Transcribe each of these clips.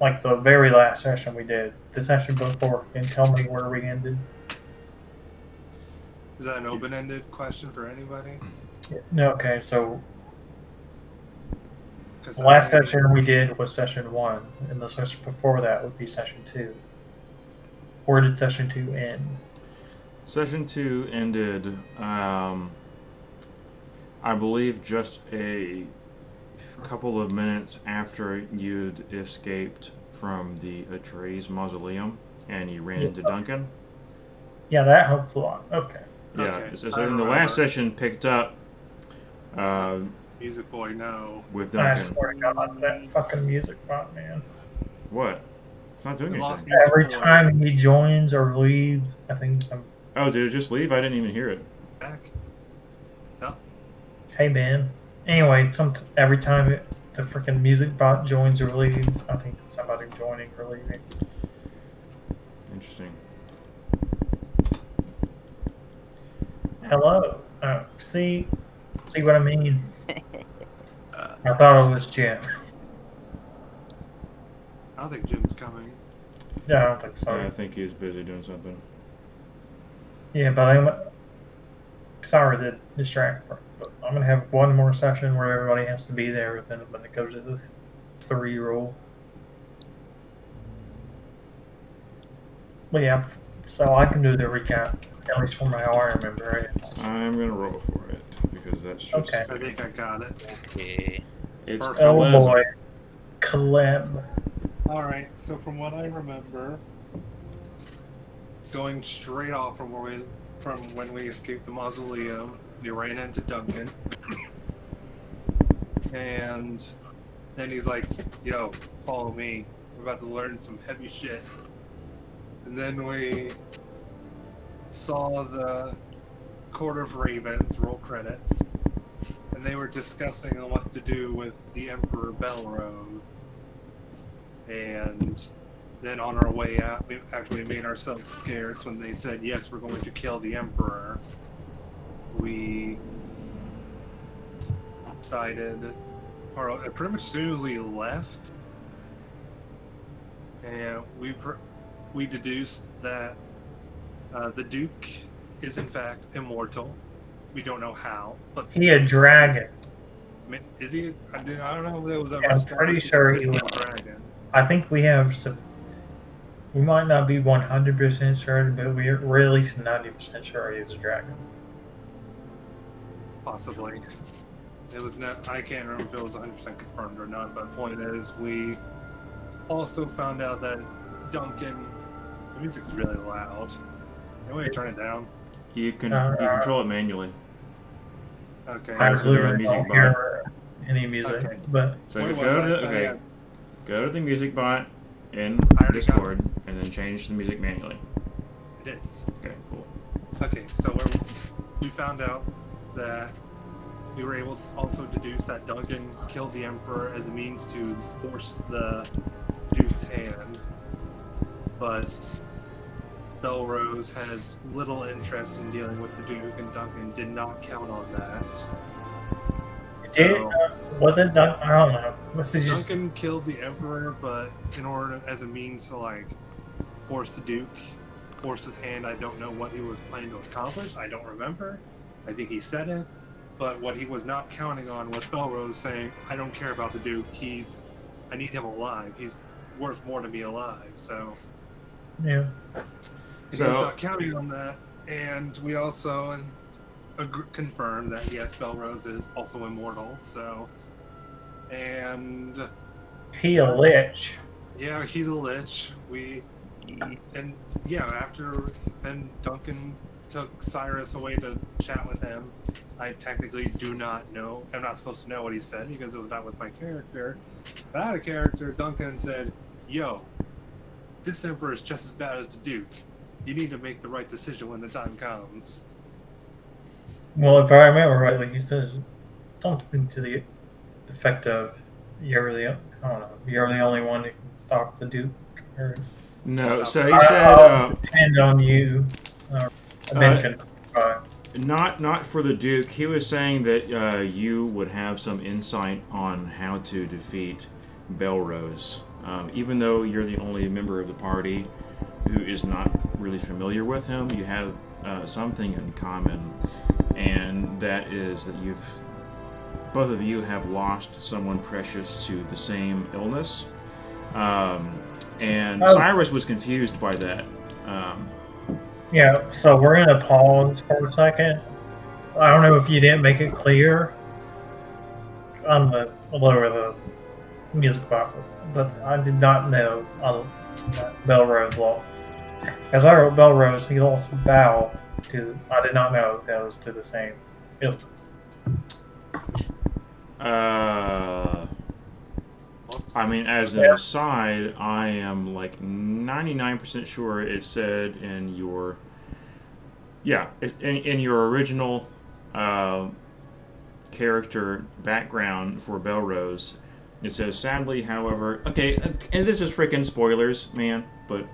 like the very last session we did. The session before, and tell me where we ended. Is that an open-ended question for anybody? No, okay, so the last session we did was session 1, and the session before that would be session 2. Where did session 2 end? Session 2 ended, I believe, just a couple of minutes after you'd escaped from the Atreides mausoleum and you ran into Duncan. Yeah, that helps a lot. Okay. Yeah, okay. So then the last session picked up. Music boy, no. With Duncan. I swear to God, that fucking music bot, man. What? It's not doing anything. Every time he joins or leaves, I think some. Oh, did it just leave? I didn't even hear it. Back. No. Hey, man. Anyway, every time the freaking music bot joins or leaves, I think it's somebody joining or leaving. Interesting. Hello. See what I mean? I thought it was Jim. I don't think Jim's coming. Yeah, I don't think so. Yeah, I think he's busy doing something. Yeah, but sorry to distract. But I'm gonna have one more session where everybody has to be there, then when it goes to the 3 rule. But yeah, so I can do the recap, at least from how I remember it. I'm gonna roll for it because that's just. Okay. I think I got it. Okay. It's oh boy, Caleb. All right. So from what I remember, going straight off from when we escaped the mausoleum, we ran into Duncan, and then he's like, "Yo, follow me. We're about to learn some heavy shit." And then we saw the Court of Ravens, roll credits, and they were discussing on what to do with the Emperor Belrose. And then on our way out, we actually made ourselves scarce when they said, yes, we're going to kill the Emperor. We decided, or pretty much as soon as we left, and we deduced that the Duke is in fact immortal. We don't know how, but he a dragon. Is he? I don't know if it was. I'm pretty sure he was a dragon. I think we have some. We might not be 100% sure, but we're at least 90% sure he is a dragon. Possibly. It was not. I can't remember if it was 100% confirmed or not. But the point is, we also found out that Duncan. The music's really loud. Is there a way to turn it down? You can control it manually. Okay. I literally don't hear any music, okay. but so go to the music bot in Discord and then change the music manually. I did. Okay, cool. Okay, so we found out that we were able to also deduce that Duncan killed the Emperor as a means to force the Duke's hand, but Belrose has little interest in dealing with the Duke, and Duncan did not count on that. Wasn't Duncan? I don't know. Duncan killed the Emperor, but in order as a means to like force the Duke, force his hand. I don't know what he was planning to accomplish. I don't remember. I think he said it, but what he was not counting on was Belrose saying, "I don't care about the Duke. I need him alive. He's worth more to me alive." So yeah. So he's not counting on that, and we also confirmed that yes, Belrose is also immortal. So, and he a lich. Yeah, he's a lich. And yeah, after then Duncan took Cyrus away to chat with him. I technically do not know. I'm not supposed to know what he said because it was not with my character. But I had a character. Duncan said, "Yo, this Emperor is just as bad as the Duke. You need to make the right decision when the time comes." Well, if I remember rightly, he says something to the effect of, "You're the only one who can stop the Duke." Or, no, so he said, "Depend on you." Not for the Duke. He was saying that you would have some insight on how to defeat Belrose. Even though you're the only member of the party who is not really familiar with him, you have something in common, and that is that both of you have lost someone precious to the same illness. And Cyrus was confused by that. Yeah, so we're going to pause for a second. I don't know if you didn't make it clear on the lower the music box, but I did not know that Belrose lost. As I wrote Belrose, he lost Val to. I did not know that was to the same illness. I mean, as an aside, I am like 99% sure it said in your, in your original character background for Belrose, it says, sadly, however, okay, and this is freaking spoilers, man, but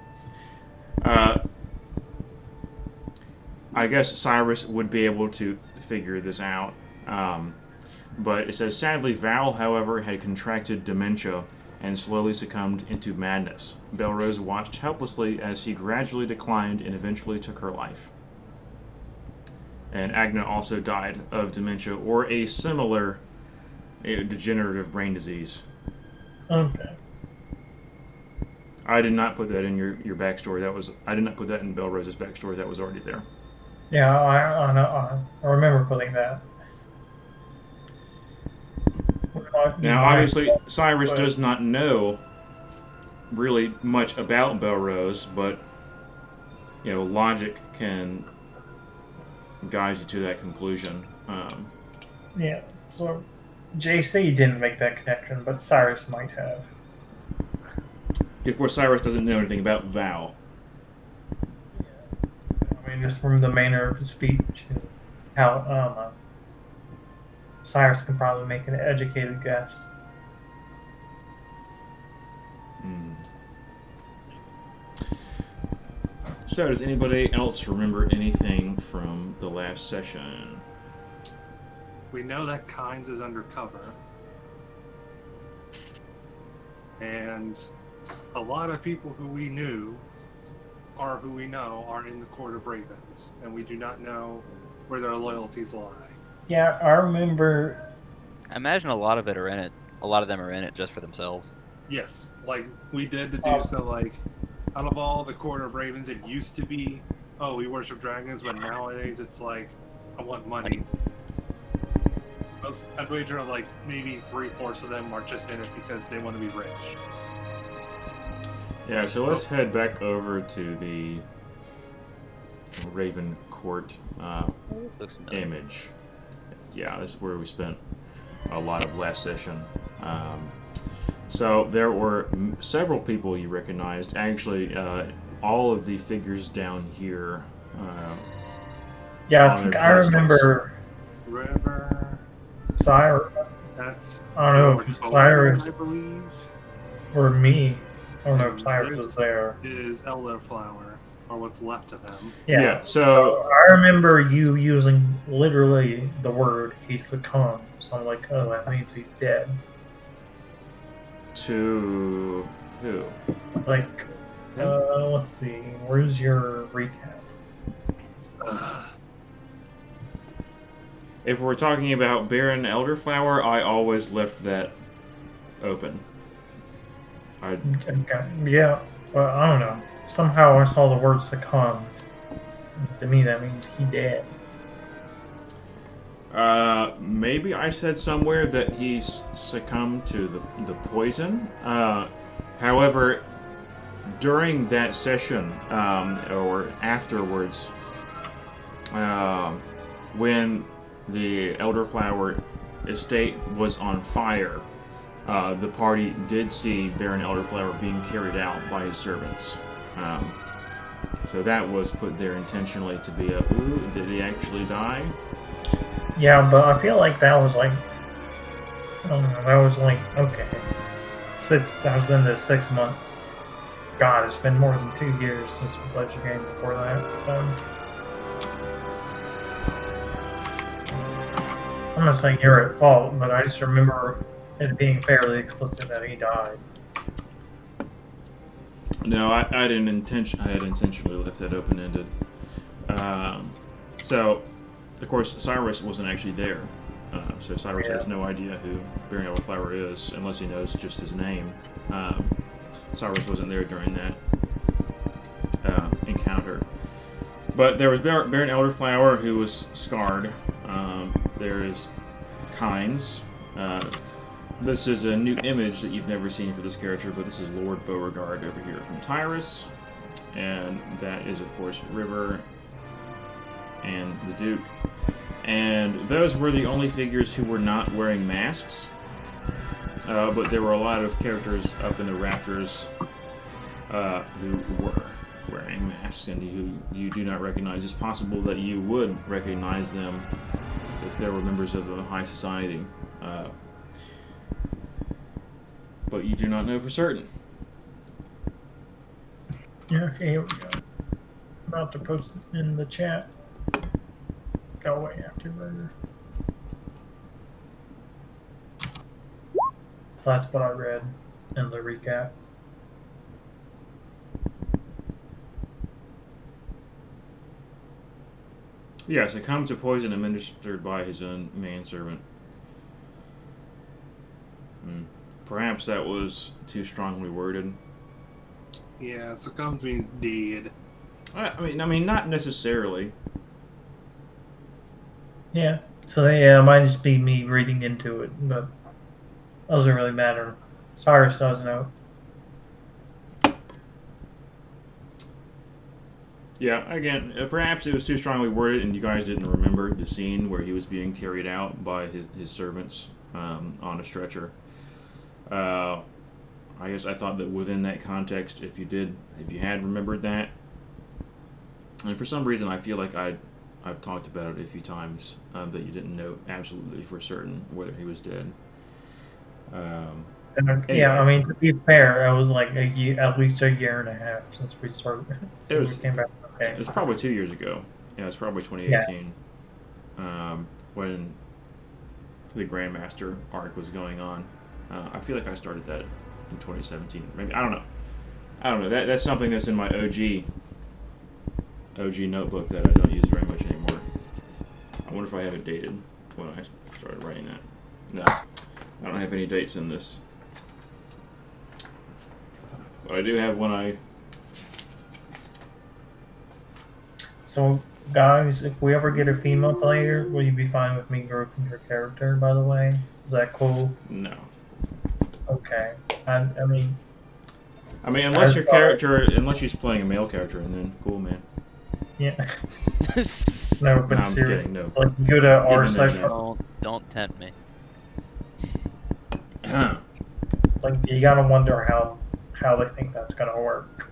I guess Cyrus would be able to figure this out. But it says, sadly, Val, however, had contracted dementia and slowly succumbed into madness. Belrose watched helplessly as she gradually declined and eventually took her life. And Agna also died of dementia or a similar degenerative brain disease. Okay. I did not put that in your backstory. I did not put that in Belrose's backstory. That was already there. Yeah, I remember putting that. Now, obviously, Cyrus does not know really much about Belrose, but logic can guide you to that conclusion. Yeah, so JC didn't make that connection, but Cyrus might have. Of course, Cyrus doesn't know anything about Val. I mean, just from the manner of his speech, and how Cyrus can probably make an educated guess. So, does anybody else remember anything from the last session? We know that Kynes is undercover. And a lot of people who we knew or who we know are in the Court of Ravens. And we do not know where their loyalties lie. Yeah, I remember. I imagine a lot of it are in it. A lot of them are in it just for themselves. Yes, like we did deduce that, like, out of all the Court of Ravens, it used to be, oh, we worship dragons, but nowadays it's like, I want money. I'd wager like maybe 3/4 of them are just in it because they want to be rich. Yeah, so let's head back over to the Raven Court image. Yeah, this is where we spent a lot of last session. So there were several people you recognized. Actually, all of the figures down here. Yeah, I think I remember. River. Cyrus. That's. I don't know if it's Cyrus I believe. or me. I don't know if Cyrus was there. Is Elderflower, or what's left of him. Yeah, so I remember you using literally the word "he succumbed." So I'm like, oh, that means he's dead. To who? Like, let's see. Where's your recap? If we're talking about Baron Elderflower, I always left that open. Okay. Yeah, well, I don't know. Somehow I saw the word "succumb." To me, that means he dead. Maybe I said somewhere that he succumbed to the poison. However, during that session, or afterwards, when the Elderflower estate was on fire, the party did see Baron Elderflower being carried out by his servants. So that was put there intentionally to be a, ooh, did he actually die? Yeah, but I feel like that was like, I don't know, that was like, okay. That was in the 6 month. God, it's been more than 2 years since we played your game before that, so. I'm not saying you're at fault, but I just remember it being fairly explicit that he died. No, I didn't I had intentionally left that open-ended. So, of course, Cyrus wasn't actually there. So Cyrus has no idea who Bearing Elderflower is, unless he knows just his name. Cyrus wasn't there during that encounter. But there was Baron Elderflower, who was scarred. There is Kynes. This is a new image that you've never seen for this character, but this is Lord Beauregard over here from Tyrus. And that is, of course, River and the Duke. And those were the only figures who were not wearing masks. But there were a lot of characters up in the rafters who were wearing masks and who you do not recognize. It's possible that you would recognize them if they were members of the High Society. But you do not know for certain. Yeah, okay, here we go. About to post it in the chat. Go away afterburger. So that's what I read in the recap. Yeah, succumbed to poison administered by his own manservant. Perhaps that was too strongly worded. Yeah, succumbs means dead. I mean, not necessarily. Yeah, so yeah, it might just be me reading into it, but it doesn't really matter. Cyrus does know. Yeah, again, perhaps it was too strongly worded and you guys didn't remember the scene where he was being carried out by his servants on a stretcher. I guess I thought that within that context, if you had remembered that, and for some reason I feel like I've talked about it a few times, that you didn't know absolutely for certain whether he was dead. Anyway. Yeah, I mean, to be fair, it was like at least a year and a half since we started. We came back. Okay. It was probably 2 years ago. Yeah, it was probably 2018, when the Grandmaster arc was going on. I feel like I started that in 2017. Maybe I don't know. That's something that's in my OG notebook that I don't use very much anymore. I wonder if I have it dated when I started writing that. No, I don't have any dates in this. But I do have when I. So, guys, if we ever get a female player, will you be fine with me grouping your character, by the way? Is that cool? No. Okay. I mean, unless your character, unless she's playing a male character, and then cool, man. yeah. No, but I'm seriously, kidding, no. like you go to our Even though session, Don't tempt me. like you gotta wonder how they think that's gonna work.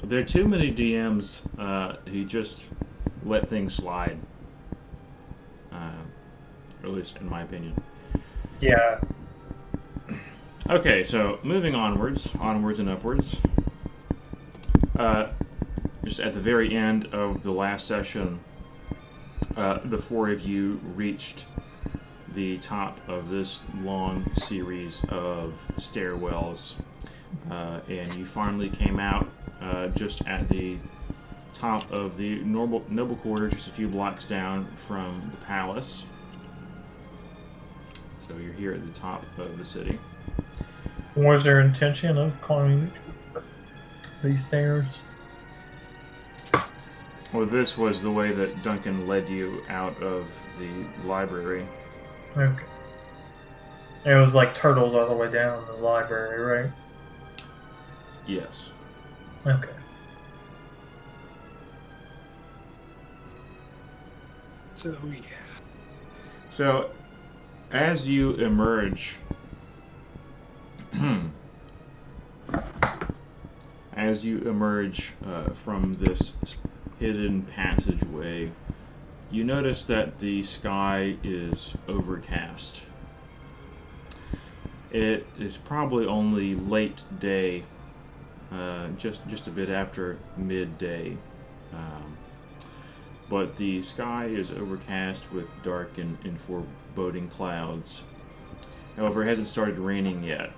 There are too many DMs who just let things slide. Or at least in my opinion. Yeah. Okay, so moving onwards and upwards. Just at the very end of the last session, the four of you reached the top of this long series of stairwells, and you finally came out just at the top of the noble quarter, just a few blocks down from the palace. So you're here at the top of the city. Was there intention of climbing these stairs? Well, this was the way that Duncan led you out of the library. Okay. It was like turtles all the way down the library, right? Yes. Okay. So, yeah. So, as you emerge, from this hidden passageway, you notice that the sky is overcast. It is probably only late day, just a bit after midday. But the sky is overcast with dark and foreboding clouds. However, it hasn't started raining yet.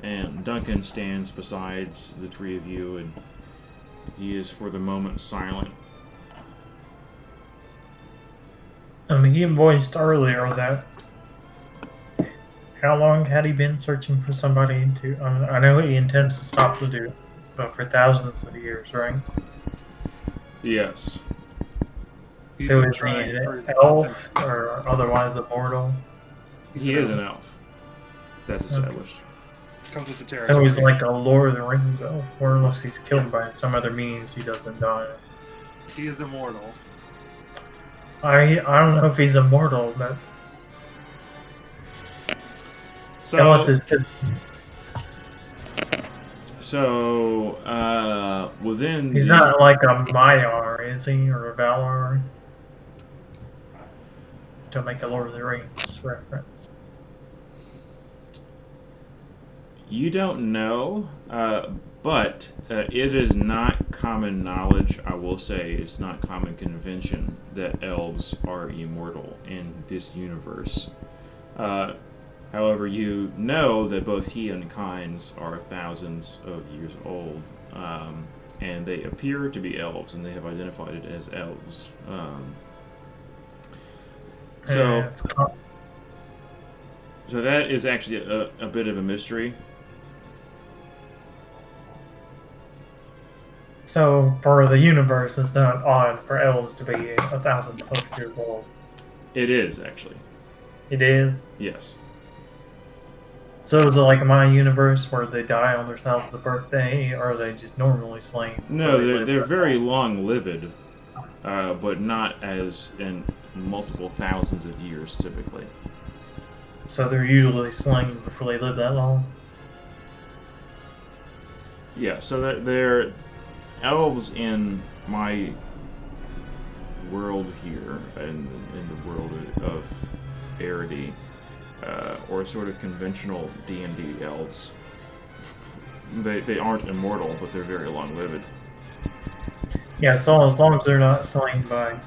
And Duncan stands beside the three of you, and he is for the moment silent. He voiced earlier that how long had he been searching for somebody to? I know he intends to stop the Duke, but for thousands of years, right? Yes. So is he an elf or otherwise immortal? He is an elf. That's established. Comes with the territory. So he's like a Lord of the Rings elf, or unless he's killed by some other means, he doesn't die. He is immortal. I don't know if he's immortal, but So, within he's not like a Maiar, is he, or a Valar? To make a Lord of the Rings reference. You don't know, but it is not common knowledge, I will say, it's not common convention that elves are immortal in this universe. However, you know that both he and Kynes are thousands of years old, and they appear to be elves, and they have identified it as elves. So that is actually a bit of a mystery. So for the universe, it's not odd for elves to be 1,000+ years old. It is, actually. It is? Yes. So is it like my universe where they die on their 1,000th birthday, or are they just normally slain? No, they're very long-lived, but not as in multiple thousands of years, typically. So they're usually slain before they live that long? Yeah, so that they're elves in my world here, in the world of Arity, or sort of conventional D&D elves. They aren't immortal, but they're very long-lived. Yeah, so as long as they're not slain by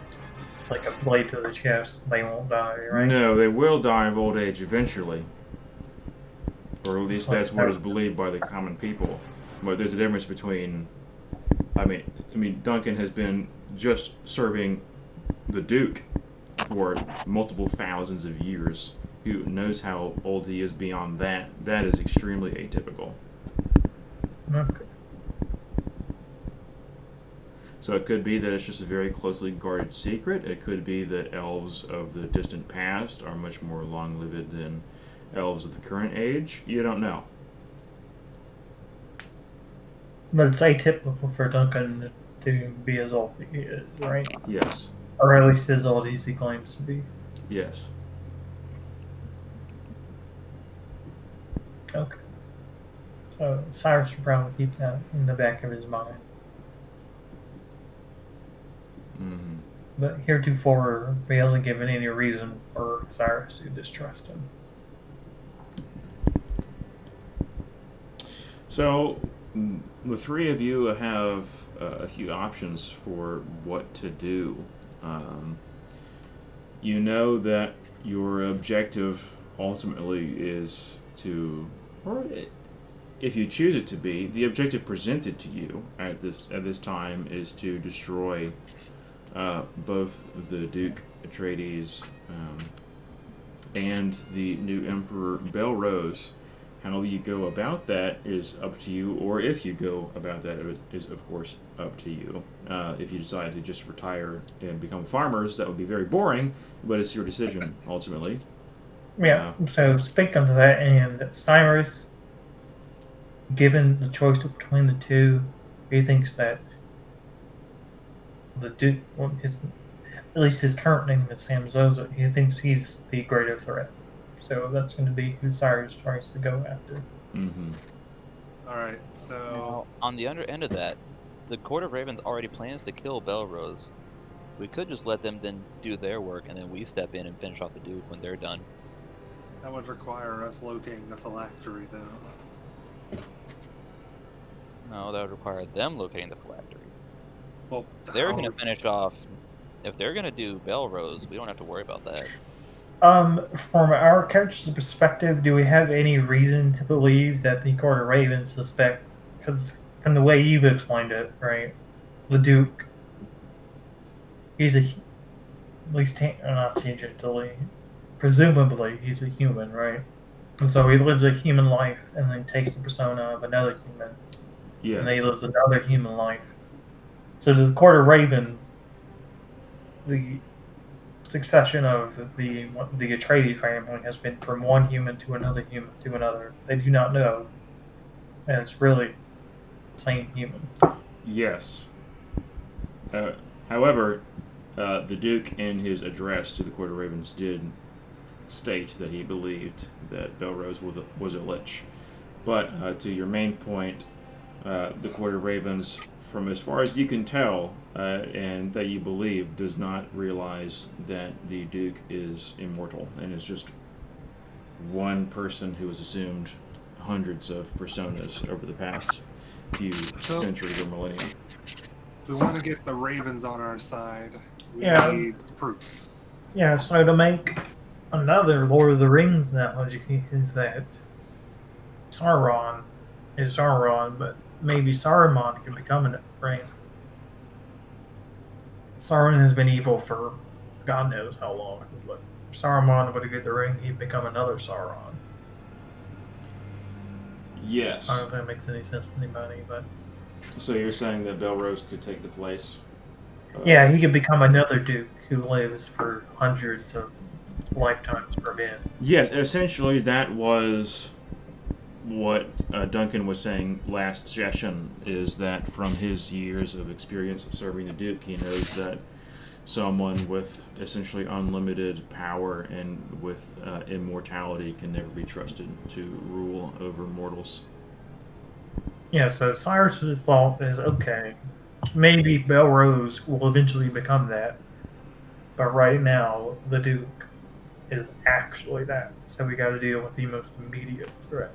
like a blade to the chest, they won't die, right? No, they will die of old age eventually. Or at least that's what is believed by the common people. But there's a difference between... I mean, Duncan has been just serving the Duke for multiple thousands of years. Who knows how old he is beyond that? That is extremely atypical. Okay. So it could be that it's just a very closely guarded secret. It could be that elves of the distant past are much more long-lived than elves of the current age. You don't know. But it's atypical for Duncan to be as old as he is, right? Yes. Or at least as old as he claims to be. Yes. Okay. So Cyrus should probably keep that in the back of his mind. Mm-hmm. But heretofore, he hasn't given any reason for Cyrus to distrust him. So, the three of you have a few options for what to do. You know that your objective ultimately is to, or if you choose it to be, the objective presented to you at this time is to destroy both the Duke Atreides and the new Emperor Belrose. How you go about that is up to you, or if you go about that is of course up to you. If you decide to just retire and become farmers, that would be very boring, but it's your decision ultimately. Yeah, so speaking to that, and Cyrus, given the choice between the two, he thinks that the Duke, well, at least his current name is Sam Zoza, he thinks he's the greater threat. So that's going to be who Cyrus tries to go after. Mm-hmm. Alright, so... Now, on the other end of that, the Court of Ravens already plans to kill Belrose. We could just let them then do their work, and then we step in and finish off the Duke when they're done. That would require us locating the phylactery, though. No, that would require them locating the phylactery. Well, They're going to finish off... If they're going to do Belrose, we don't have to worry about that. From our character's perspective, do we have any reason to believe that the Court of Ravens suspect? Because from the way you've explained it, right, the Duke, he's at least not tangentially, presumably he's a human, right? And so he lives a human life and then takes the persona of another human. Yes. And then he lives another human life. So the Court of Ravens, the succession of the Atreides family has been from one human to another human to another. They do not know, and it's really the same human. Yes. However, the Duke, in his address to the Court of Ravens, did state that he believed that Belrose was a lich. But to your main point, the Court of Ravens, from as far as you can tell, and that you believe, does not realize that the Duke is immortal and is just one person who has assumed hundreds of personas over the past few centuries or millennia. If we want to get the Ravens on our side, we need proof. Yeah, so to make another Lord of the Rings analogy is that Sauron is Sauron, but maybe Saruman can become a ring. Sauron has been evil for God knows how long, but if Saruman would get the ring, he'd become another Sauron. Yes. I don't know if that makes any sense to anybody, but... So you're saying that Belrose could take the place? Yeah, he could become another Duke who lives for hundreds of lifetimes per man. Yes, essentially that was what Duncan was saying last session, is that from his years of experience serving the Duke, he knows that someone with essentially unlimited power and with immortality can never be trusted to rule over mortals. Yeah, so Cyrus's thought is, okay, maybe Belrose will eventually become that, but right now the Duke is actually that, so we got to deal with the most immediate threat.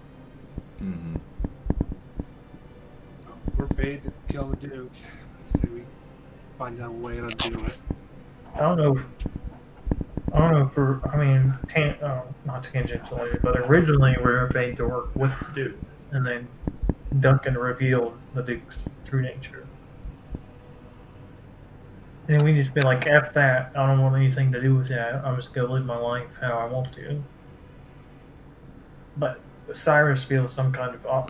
Mm-hmm. We're paid to kill the Duke, so we find out a way to do it. I don't know if not tangentially, but originally we were paid to work with the Duke, and then Duncan revealed the Duke's true nature. And we just been like, F that, I don't want anything to do with that, I'm just gonna live my life how I want to. But Cyrus feels some kind of... Well,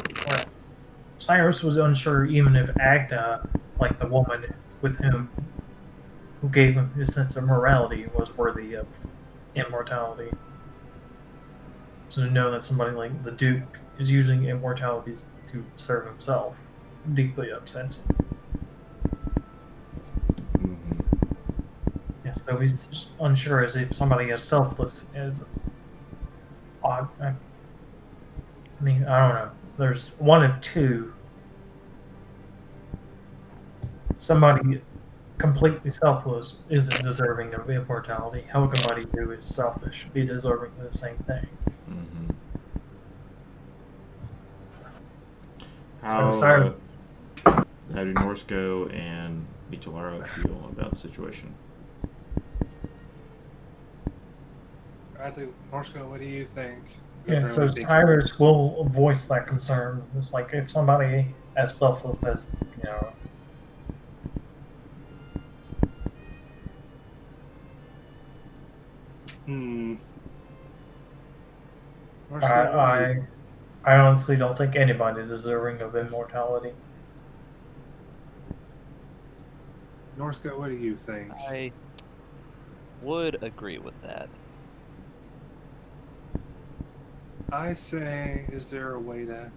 Cyrus was unsure even if Agda, like the woman with who gave him his sense of morality, was worthy of immortality. So to know that somebody like the Duke is using immortality to serve himself deeply upsets him. Yeah, so he's just unsure as if somebody as selfless as... I mean, I don't know. There's one of two. Somebody completely selfless isn't deserving of immortality. How can somebody who is selfish be deserving of the same thing? Mm-hmm. How do Norsco and Mitalaro feel about the situation? Norsco, what do you think? Yeah, so Cyrus will voice that concern. It's like if somebody as selfless as, you know... I honestly don't think anybody is deserving of immortality. Norsco, what do you think? I would agree with that. I say, is there a way to...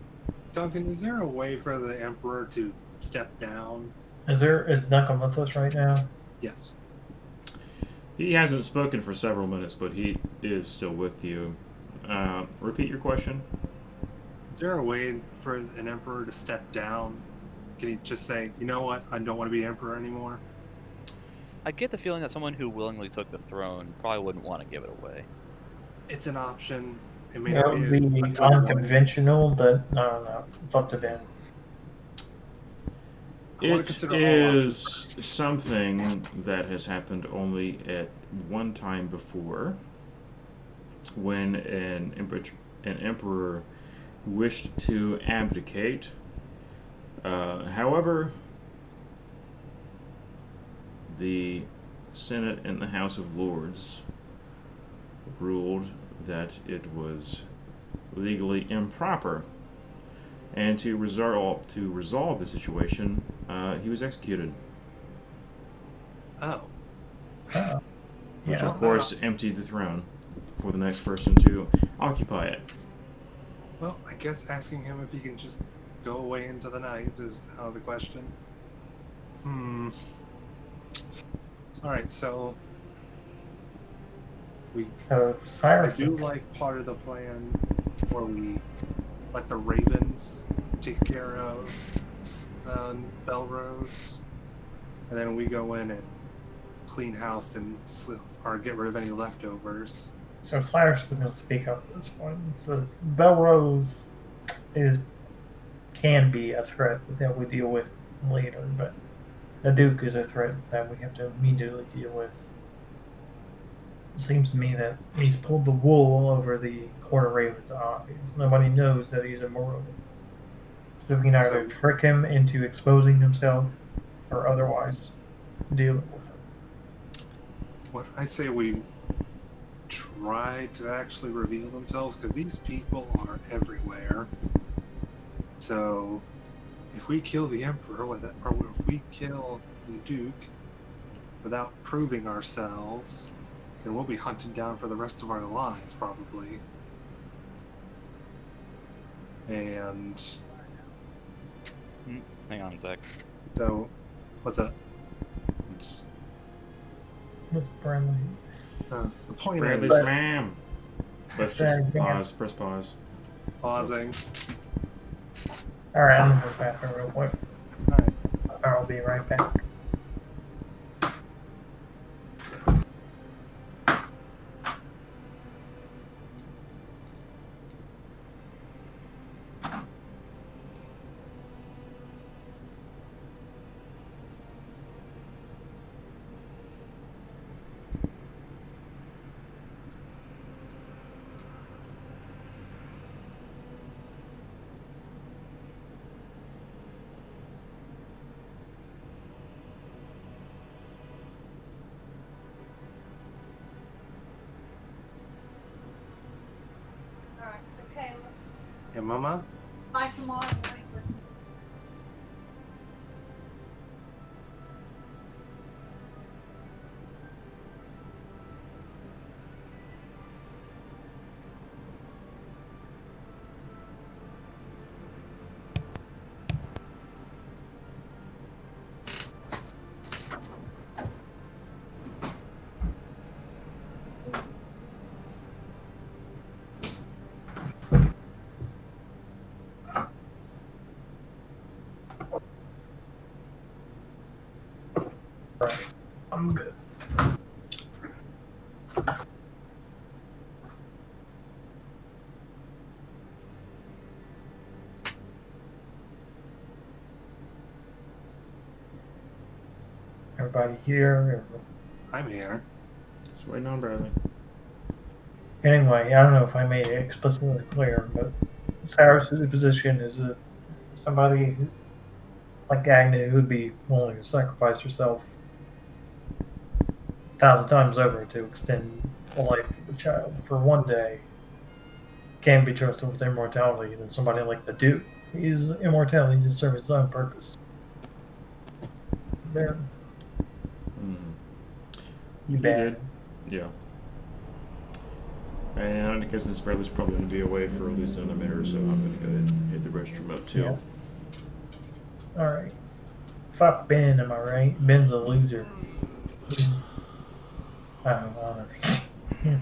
Duncan, is there a way for the Emperor to step down? Is Duncan with us right now? Yes. He hasn't spoken for several minutes, but he is still with you. Repeat your question. Is there a way for an Emperor to step down? Can he just say, you know what, I don't want to be Emperor anymore? I get the feeling that someone who willingly took the throne probably wouldn't want to give it away. It's an option. It may That would be unconventional, but I don't know. It's up to them. It is something that has happened only at one time before. when an emperor wished to abdicate. However, the Senate and the House of Lords ruled that it was legally improper, and to resolve the situation, he was executed. Oh. Uh, Which, yeah. of course, emptied the throne for the next person to occupy it. Well, I guess asking him if he can just go away into the night is out of the question. Alright, so I Cyrus. do like part of the plan where we let the Ravens take care of Belrose, and then we go in and clean house and or get rid of any leftovers. So Cyrus is going to speak up at this point. He says Belrose can be a threat that we deal with later, but the Duke is a threat that we have to immediately deal with. It seems to me that he's pulled the wool over the Court of Raven's eyes. Nobody knows that he's immortal. So we can either trick him into exposing himself or otherwise deal with him. What I say we try to actually reveal themselves, because these people are everywhere. So if we kill the Emperor or if we kill the Duke without proving ourselves, then we'll be hunted down for the rest of our lives, probably. And Hang on a sec. so, what's up? What's Bradley? The point Bradley is Slam. Let's just pause. Press pause. pausing. Alright, I'm going to go bathroom real quick. Alright. I'll be right back. Yeah, Mama? By tomorrow morning, let's I'm good. Everybody here? I'm here. Just waiting on Bradley. Anyway, I don't know if I made it explicitly clear, but Cyrus's position is that somebody who, like Agnew, who'd be willing to sacrifice herself 1,000 times over to extend the life of the child for one day can be trusted with immortality than somebody like the Duke. His immortality just serves his own purpose. There. You He bet. did. Yeah. And I guess this Bradley's probably going to be away for at least another minute or so. I'm going to go ahead and hit the restroom up too. Yeah. Alright. Fuck Ben, am I right? Ben's a loser. I don't know if he...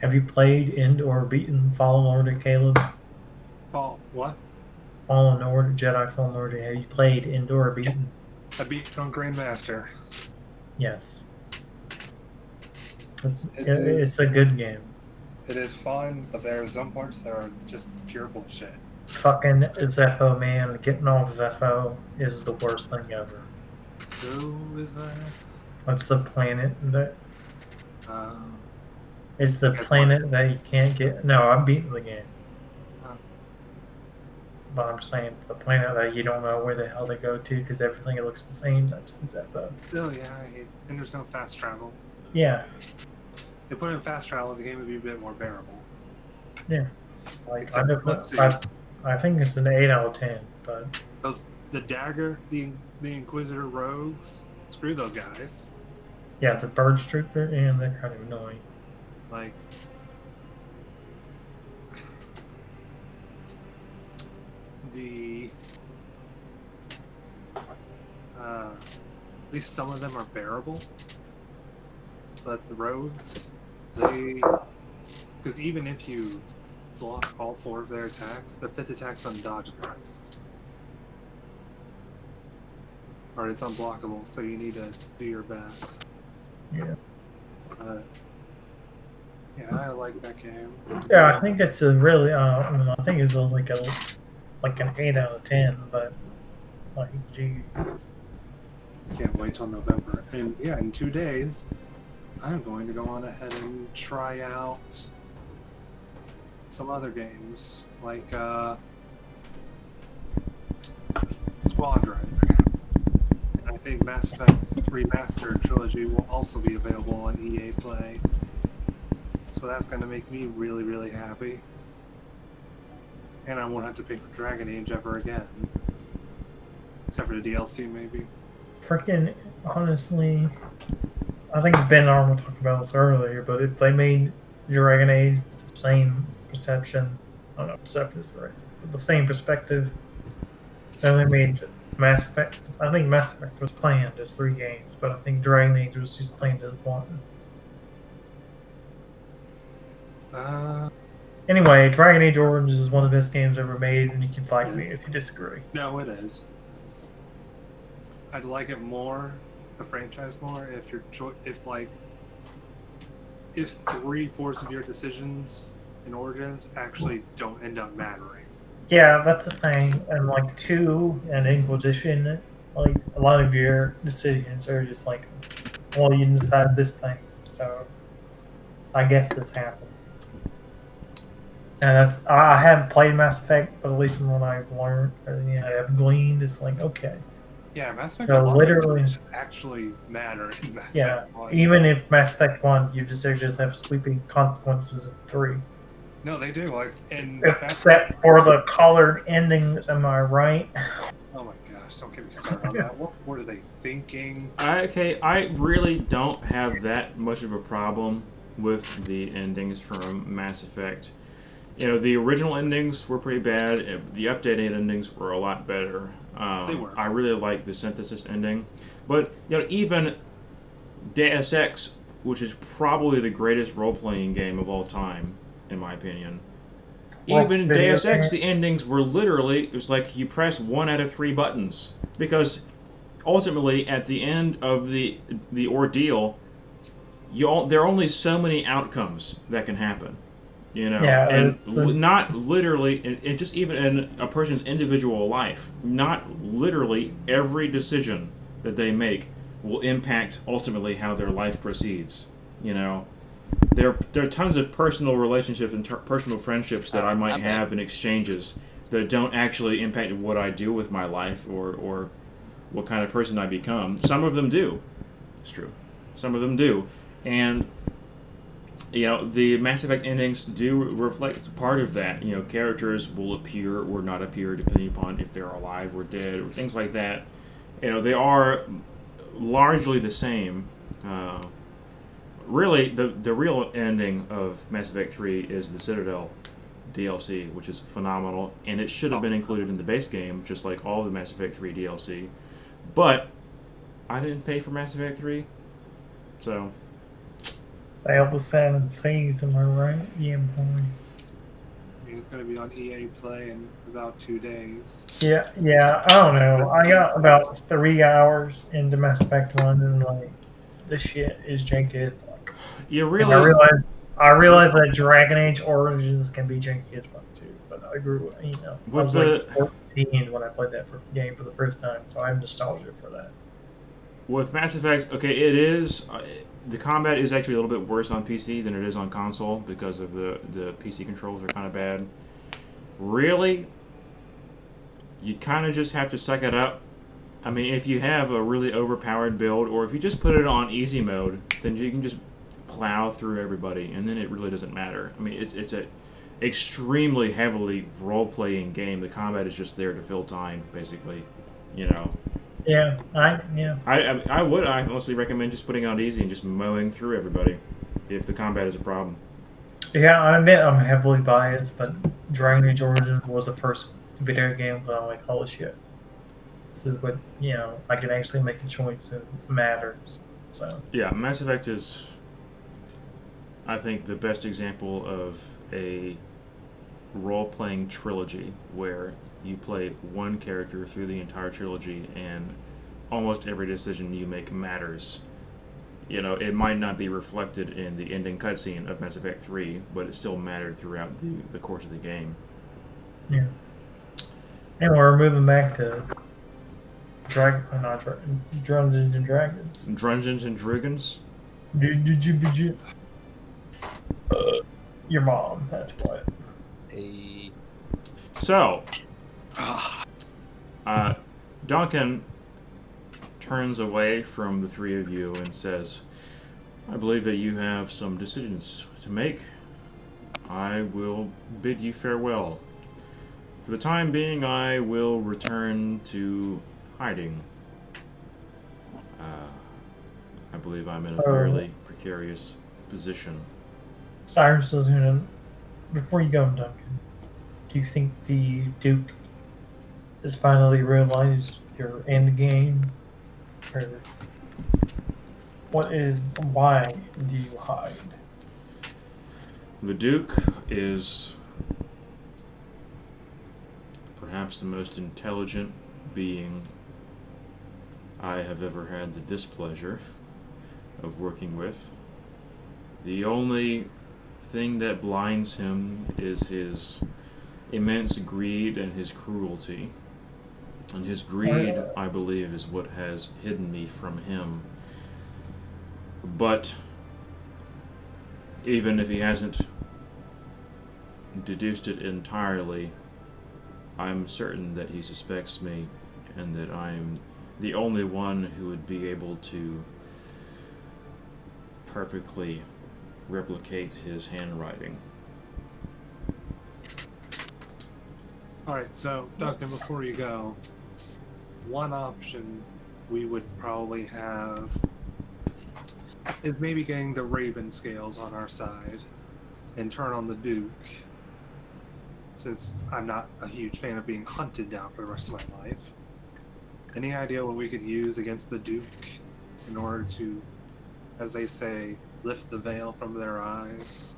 Have you played and or beaten Fallen Order, Caleb? What? Fallen Order, Jedi Fallen Order, have you played Endor Beaten? I beat Drunk Grandmaster. Yes. It's is- a good game. It is fun, but there are some parts that are just pure bullshit. Fucking Zepho, man. Getting off Zepho is the worst thing ever. Who is that? What's the planet that... Uh, It's the Guess planet that you can't get... No, I'm beating the game. Huh. But I'm saying the planet that you don't know where the hell they go to because everything looks the same, that's in Zepho. still, yeah, and there's no fast travel. Yeah. If they put in fast travel, the game would be a bit more bearable. Yeah. Like, Except, let's see. I think it's an 8 out of 10, but... The Dagger, the Inquisitor rogues, screw those guys. Yeah, the Birds Trooper, and they're kind of annoying. Like, at least some of them are bearable. But the rogues, because even if you block all 4 of their attacks, the 5th attack's undodgeable. Or it's unblockable, so you need to do your best. Yeah. Yeah, I like that game. Yeah, I think it's a really, I think it's like an 8 out of 10, but like, gee. Can't wait till November. And yeah, in 2 days, I'm going to go on ahead and try out some other games, like Squadron. And I think Mass Effect Remastered Trilogy will also be available on EA Play. So that's going to make me really, really happy. And I won't have to pay for Dragon Age ever again. Except for the DLC, maybe. Freaking, honestly, I think Ben and Arnold talked about this earlier, but if they made Dragon Age the same perception, I don't know, perception is right, but the same perspective, then they made Mass Effect. I think Mass Effect was planned as 3 games, but I think Dragon Age was just planned as 1. Anyway, Dragon Age Origins is one of the best games ever made, and you can fight me if you disagree. No, it is. I'd like it more, the franchise more, if if 3/4 of your decisions in Origins actually don't end up mattering. Yeah, that's the thing. And like 2 and Inquisition, like a lot of your decisions are just like, well, you decided this thing, so I guess this happens. And I haven't played Mass Effect, but at least from what I've learned, or, I've gleaned, it's like, okay. Yeah, Mass Effect So literally, decisions actually matter in Mass yeah, Effect 1. even if Mass Effect 1, your decisions have sweeping consequences of 3. No, they do. Like in Except for the colored endings, am I right? Oh my gosh, don't get me started on that. What are they thinking? I really don't have that much of a problem with the endings from Mass Effect. You know, the original endings were pretty bad. The updated endings were a lot better. They were. I really like the Synthesis ending. But, even Deus Ex, which is probably the greatest role-playing game of all time, in my opinion. Even in Deus Ex, the endings were literally, it was like you press 1 out of 3 buttons. Because ultimately, at the end of the ordeal, there are only so many outcomes that can happen. Yeah, and not literally, it just even in a person's individual life, not literally every decision that they make will impact ultimately how their life proceeds. There are tons of personal relationships and personal friendships that I might have in exchanges that don't actually impact what I do with my life or what kind of person I become. Some of them do. It's true. Some of them do. And the Mass Effect endings do reflect part of that. Characters will appear or not appear depending upon if they're alive or dead or things like that. They are largely the same. Really, the real ending of Mass Effect 3 is the Citadel DLC, which is phenomenal, and it should have been included in the base game, just like all the Mass Effect 3 DLC. But I didn't pay for Mass Effect 3, so... They all the 7 Seas, am I right? Yeah, boy. It's going to be on EA Play in about 2 days. Yeah. I don't know. I got about 3 hours into Mass Effect 1 and like, this shit is janky as fuck. You And really. I realized that Dragon Age Origins can be janky as fuck too. But I grew, I With was like 14 when I played that game for the first time, so I have nostalgia for that. With Mass Effect, okay, it is. The combat is actually a little bit worse on PC than it is on console because of the PC controls are kind of bad. Really, you kind of just have to suck it up. I mean, if you have a really overpowered build, or if you just put it on easy mode, then you can just plow through everybody, and then it really doesn't matter. I mean, it's a extremely heavily role-playing game. The combat is just there to fill time, basically. You know. Yeah. I would honestly recommend just putting it on easy and just mowing through everybody, if the combat is a problem. Yeah, I admit I'm heavily biased, but Dragon Age Origins was the first video game that I'm like, holy shit. This is what, I can actually make a choice and it matters. So Yeah, Mass Effect is, I think, the best example of a role-playing trilogy where you play one character through the entire trilogy and almost every decision you make matters. It might not be reflected in the ending cutscene of Mass Effect 3, but it still mattered throughout the course of the game. yeah. And we're moving back to Dungeons and Dragons. Drungeons and Dragons? Your mom, that's what. So, Duncan turns away from the three of you and says, I believe that you have some decisions to make. I will bid you farewell. For the time being, I will return to hiding. I believe I'm in a fairly precarious position. Cyrus is gonna. Before you go, Duncan, do you think the Duke has finally realized you're in the game? Or why do you hide? The Duke is perhaps the most intelligent being I have ever had the displeasure of working with. The only thing that blinds him is his immense greed and his cruelty. And his greed, I believe, is what has hidden me from him. But even if he hasn't deduced it entirely, I'm certain that he suspects me and that I'm the only one who would be able to perfectly replicate his handwriting. Alright, so, Duncan, before you go, one option we would probably have is maybe getting the Raven scales on our side and turn on the Duke, since I'm not a huge fan of being hunted down for the rest of my life. Any idea what we could use against the Duke in order to, as they say, lift the veil from their eyes?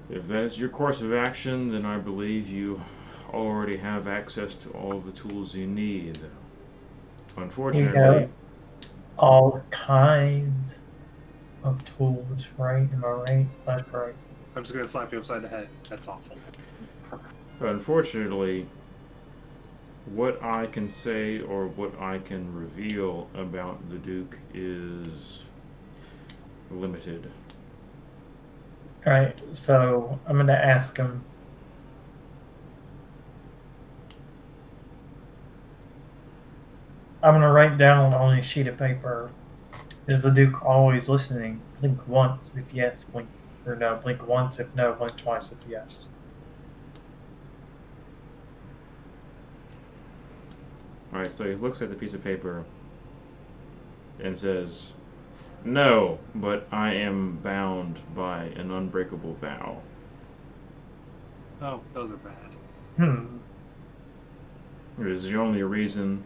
If that is your course of action, then I believe you already have access to all the tools you need. Unfortunately, all kinds of tools, right? Am I right? That's right. I'm just gonna slap you upside the head. That's awful. unfortunately, what I can say or what I can reveal about the Duke is limited. Alright, so I'm going to ask him. I'm going to write down on a sheet of paper, is the Duke always listening? Blink once if yes, blink, or no, blink once if no, blink twice if yes. Alright, so he looks at the piece of paper and says, "No, but I am bound by an unbreakable vow." Oh, those are bad. It is the only reason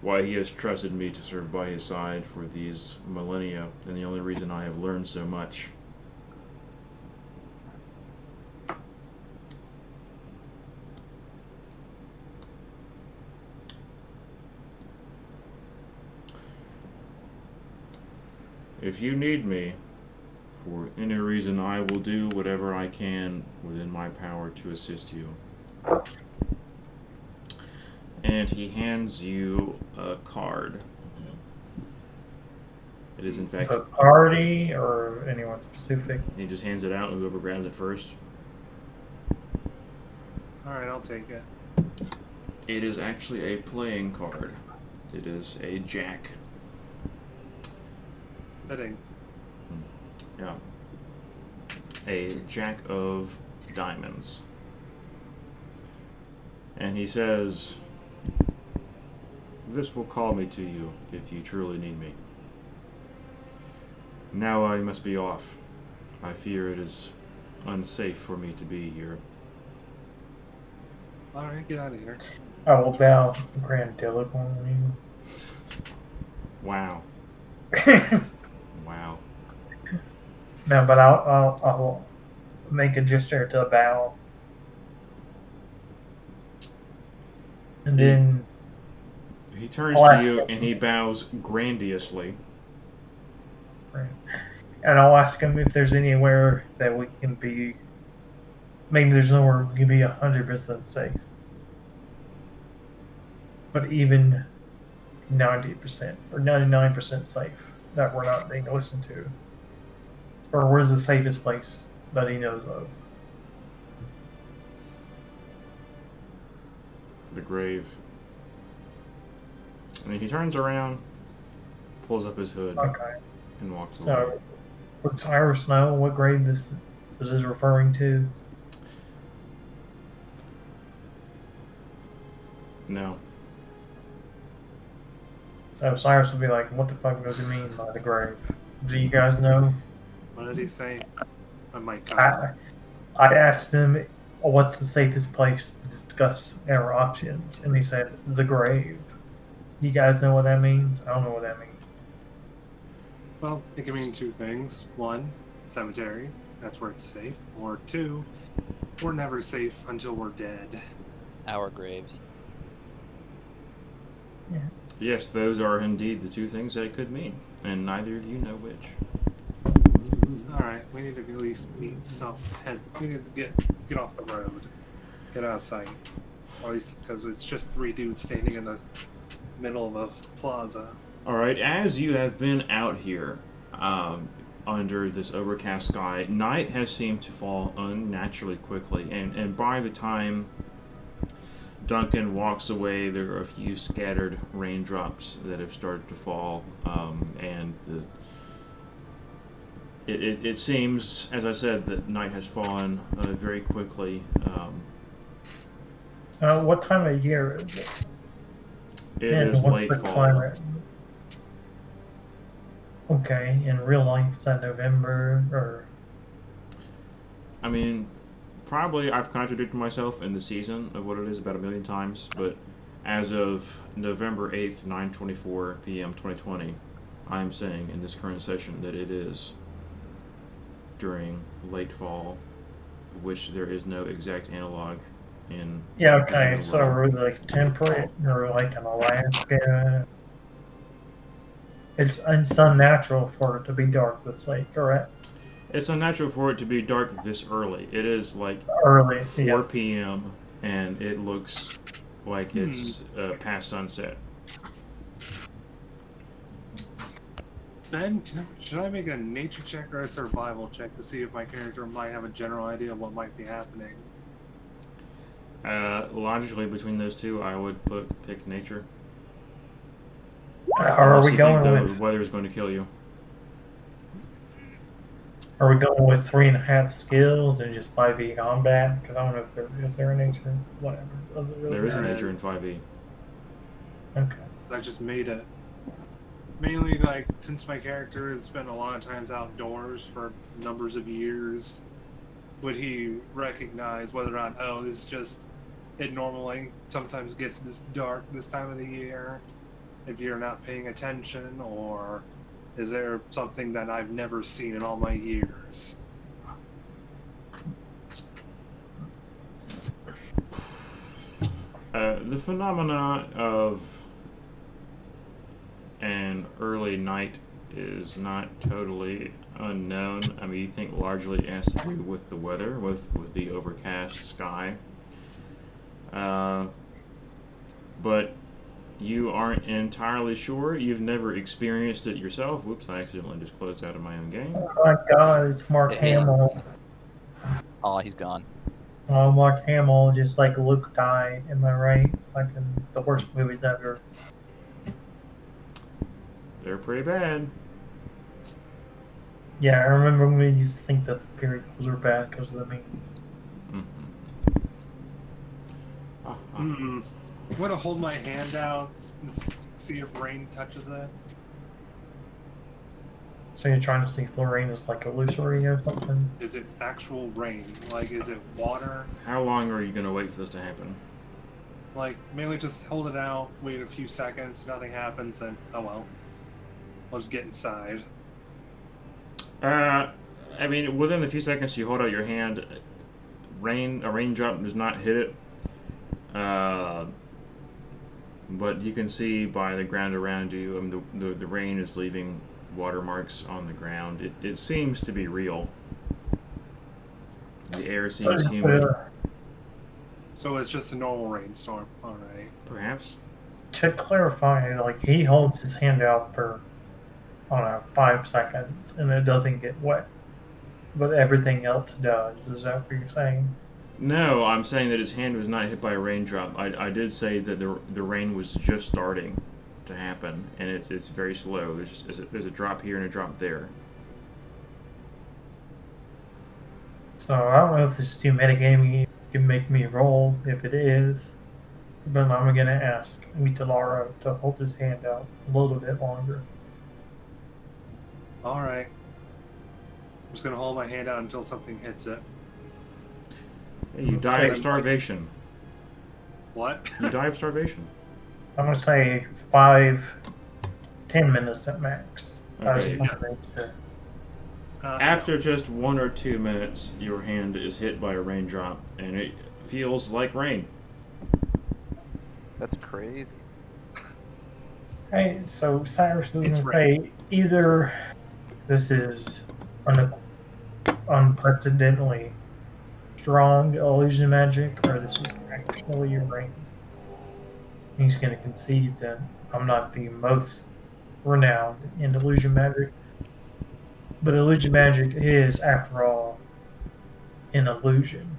why he has trusted me to serve by his side for these millennia, and the only reason I have learned so much. If you need me, for any reason, I will do whatever I can within my power to assist you. And he hands you a card. It is in fact... The party or anyone specific? He just hands it out, and whoever grabs it first. Alright, I'll take it. It is actually a playing card. It is a jack. Fitting. Yeah. A jack of diamonds. And he says, "This will call me to you if you truly need me. Now I must be off. I fear it is unsafe for me to be here." Alright, get out of here. I will bow grandiloquently. Wow. Wow. No, but I'll make a gesture to bow. And then He turns I'll to ask you him. and he bows grandiosely. and I'll ask him if there's anywhere that we can be. Maybe there's nowhere we can be 100% safe. But even 90% or 99% safe that we're not being listened to. Or where's the safest place that he knows of? The grave. And then he turns around, pulls up his hood, Okay. and walks away. So, would Cyrus know what grave this is referring to? No. So Cyrus would be like, what the fuck does it mean by the grave? Do you guys know? What did he say? I might I asked him, what's the safest place to discuss our options? And he said, the grave. You guys know what that means? I don't know what that means. Well, it can mean two things. One, cemetery. That's where it's safe. Or two, we're never safe until we're dead. Our graves. Yes, those are indeed the two things that it could mean, and neither of you know which. Alright, we need to at least meet some head. We need to get off the road. Get out of sight. At least because it's just three dudes standing in the middle of a plaza. Alright, as you have been out here, under this overcast sky, night has seemed to fall unnaturally quickly, and by the time Duncan walks away, there are a few scattered raindrops that have started to fall, and it seems, as I said, that night has fallen very quickly. What time of year is it? It And is what's late the fall. climate? Okay, in real life, is that November or? I mean, probably I've contradicted myself in the season of what it is about a million times, but as of November 8th, 9:24 p.m. 2020, I am saying in this current session that it is during late fall, of which there is no exact analog in... Yeah, okay, so we're like temperate or like in Alaska. It's unnatural for it to be dark this late, correct? It's unnatural for it to be dark this early. It is like Early, 4 yeah. p.m. and it looks like it's past sunset. Ben, should I make a nature check or a survival check to see if my character might have a general idea of what might be happening? Logically, between those two, I would pick nature. Or are Unless we you going think with? the weather is going to kill you. Are we going with 3.5 skills and just 5e combat? Because I don't know if there is there a nature, whatever. There is a nature in 5e. Okay. I just made it. Mainly, like, since my character has spent a lot of times outdoors for numbers of years, would he recognize whether or not, oh, this is just, it normally sometimes gets this dark this time of the year, if you're not paying attention, or is there something that I've never seen in all my years? The phenomena of an early night is not totally unknown. I mean, you think largely it has to do with the weather, with the overcast sky. But you aren't entirely sure. You've never experienced it yourself. Whoops, I accidentally just closed out of my own game. Oh my god, it's Mark Yeah. Hamill. Oh, he's gone. Oh, Mark Hamill, just like Luke died, am I right? Fucking the worst movies ever. They're pretty bad. Yeah, I remember when we used to think that the prequels were bad because of the memes. I'm gonna hold my hand out and see if rain touches it. So you're trying to see if the rain is like illusory or something? Is it actual rain? Like, is it water? How long are you going to wait for this to happen? Like, mainly just hold it out, wait a few seconds, nothing happens, and oh well. I'll just get inside. I mean, within the few seconds you hold out your hand, a raindrop does not hit it. But you can see by the ground around you, the rain is leaving watermarks on the ground. It seems to be real. The air seems humid. So it's just a normal rainstorm, alright. Perhaps. To clarify, like, he holds his hand out for, I don't know, 5 seconds, and it doesn't get wet. But everything else does. Is that what you're saying? No, I'm saying that his hand was not hit by a raindrop. I did say that the rain was just starting to happen, and it's very slow. There's a drop here and a drop there. So I don't know if this is too metagaming. You can make me roll if it is. But I'm going to ask Mitalara to hold his hand out a little bit longer. Alright. I'm just gonna hold my hand out until something hits it. Hey, you die of starvation. What? You die of starvation. I'm going to say 5-10 minutes at max. I just Okay. want to make sure. After just 1 or 2 minutes, your hand is hit by a raindrop, and it feels like rain. That's crazy. Hey, so Cyrus is It's going to say either this is unprecedentedly strong illusion magic, or this is actually rain. He's going to concede that I'm not the most renowned in illusion magic, but illusion magic is, after all, an illusion.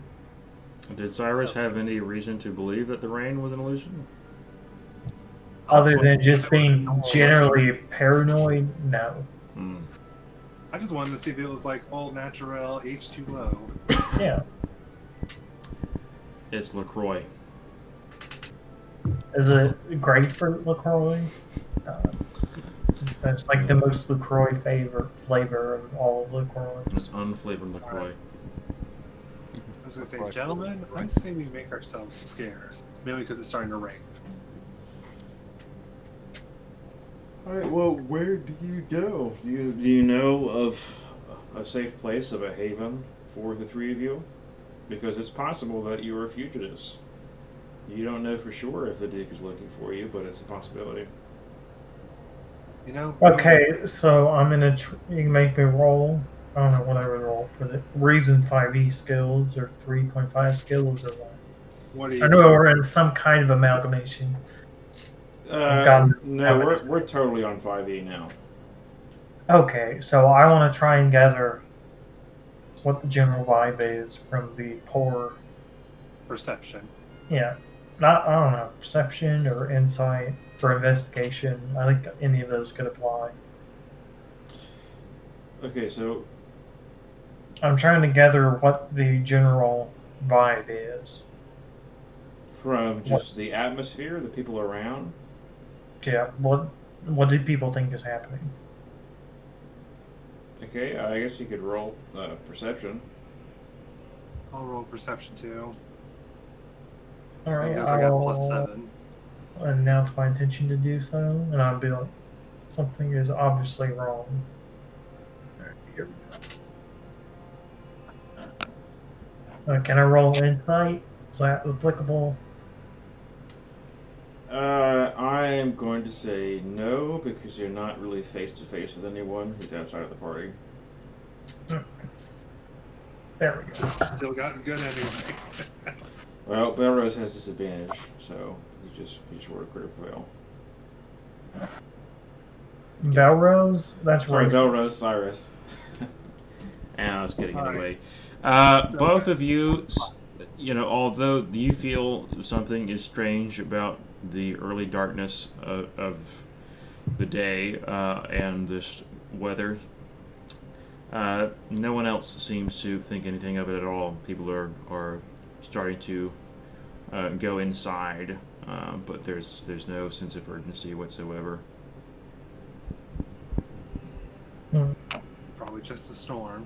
Did Cyrus have any reason to believe that the rain was an illusion? Other than just being generally paranoid, no. I just wanted to see if it was like all natural H2O. Yeah. It's LaCroix. Is it grapefruit LaCroix? It's like the most LaCroix flavor of all of LaCroix. It's unflavored LaCroix. I was gonna say, gentlemen, I'd say we make ourselves scarce. Mainly because it's starting to rain. Alright, well, where do you go? Do you know of a safe place, of a haven for the three of you? Because it's possible that you are fugitives. You don't know for sure if the Duke is looking for you, but it's a possibility. You know? Okay, so I'm gonna. You can make me roll. I don't know what I would roll for the reason 5e skills or 3.5 skills or what. What are you I know we're in some kind of amalgamation. No, we're totally on 5e now. Okay, so I want to try and gather what the general vibe is from the poor. Perception. Yeah, I don't know, perception or insight or investigation. I think any of those could apply. Okay, so I'm trying to gather what the general vibe is. from just the atmosphere, the people around. Yeah, what do people think is happening? Okay, I guess you could roll perception. I'll roll perception too. All I right, guess I got +7. announce my intention to do so, and I'll be like, something is obviously wrong. Alright, here we go. Can I roll insight? Is that applicable? I am going to say no because you're not really face to face with anyone who's outside of the party. There we go. Still gotten good anyway. Well, Belrose has disadvantage, so he just rolled a critical fail. Belrose? That's Sorry, racist. Belrose, Cyrus. And I was kidding anyway. Both of you, although you feel something is strange about the early darkness of the day and this weather, no one else seems to think anything of it at all. People are starting to go inside, but there's no sense of urgency whatsoever. Probably just a storm.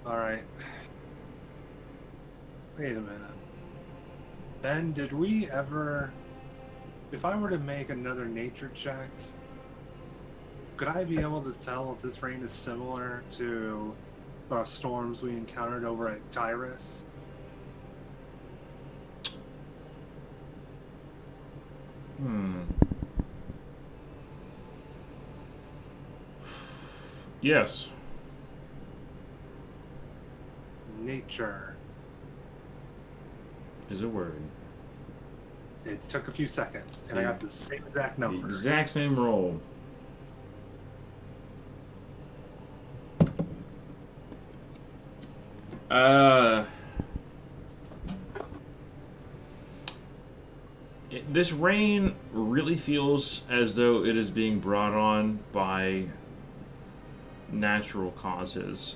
Alright. Wait a minute. Ben, did we ever... If I were to make another nature check, could I be able to tell if this rain is similar to the storms we encountered over at Tyrus? Yes. Nature. Is a word. It took a few seconds, and I got the same exact number. The exact same roll. This rain really feels as though it is being brought on by natural causes.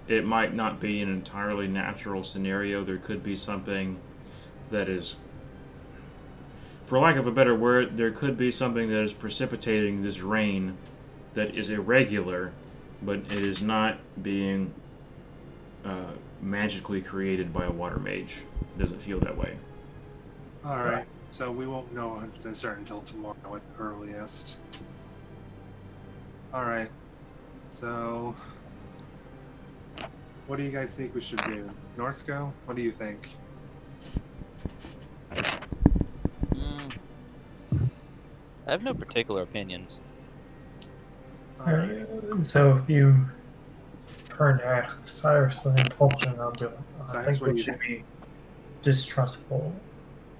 It might not be an entirely natural scenario. There could be something that is, for lack of a better word, there could be something that is precipitating this rain that is irregular, but it is not being magically created by a water mage. It doesn't feel that way. Alright, so we won't know 100% certain until tomorrow at the earliest. Alright, so... What do you guys think we should do? Northsco? What do you think? I have no particular opinions. Alright. So if you turn to ask Cyrus the impulsion, I'll be like, I Cyrus, think what do we you should think? be distrustful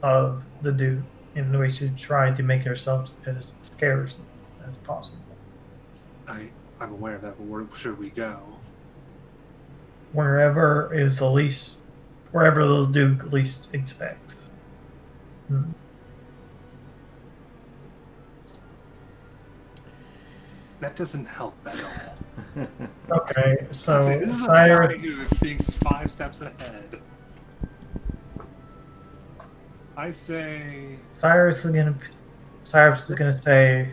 of the Duke, and we should try to make ourselves as scarce as possible. I'm aware of that, but where should we go? Wherever the Duke least expects. That doesn't help at all. Okay, so See, this is a Cyrus, guy who thinks 5 steps ahead. I say... Cyrus is gonna say,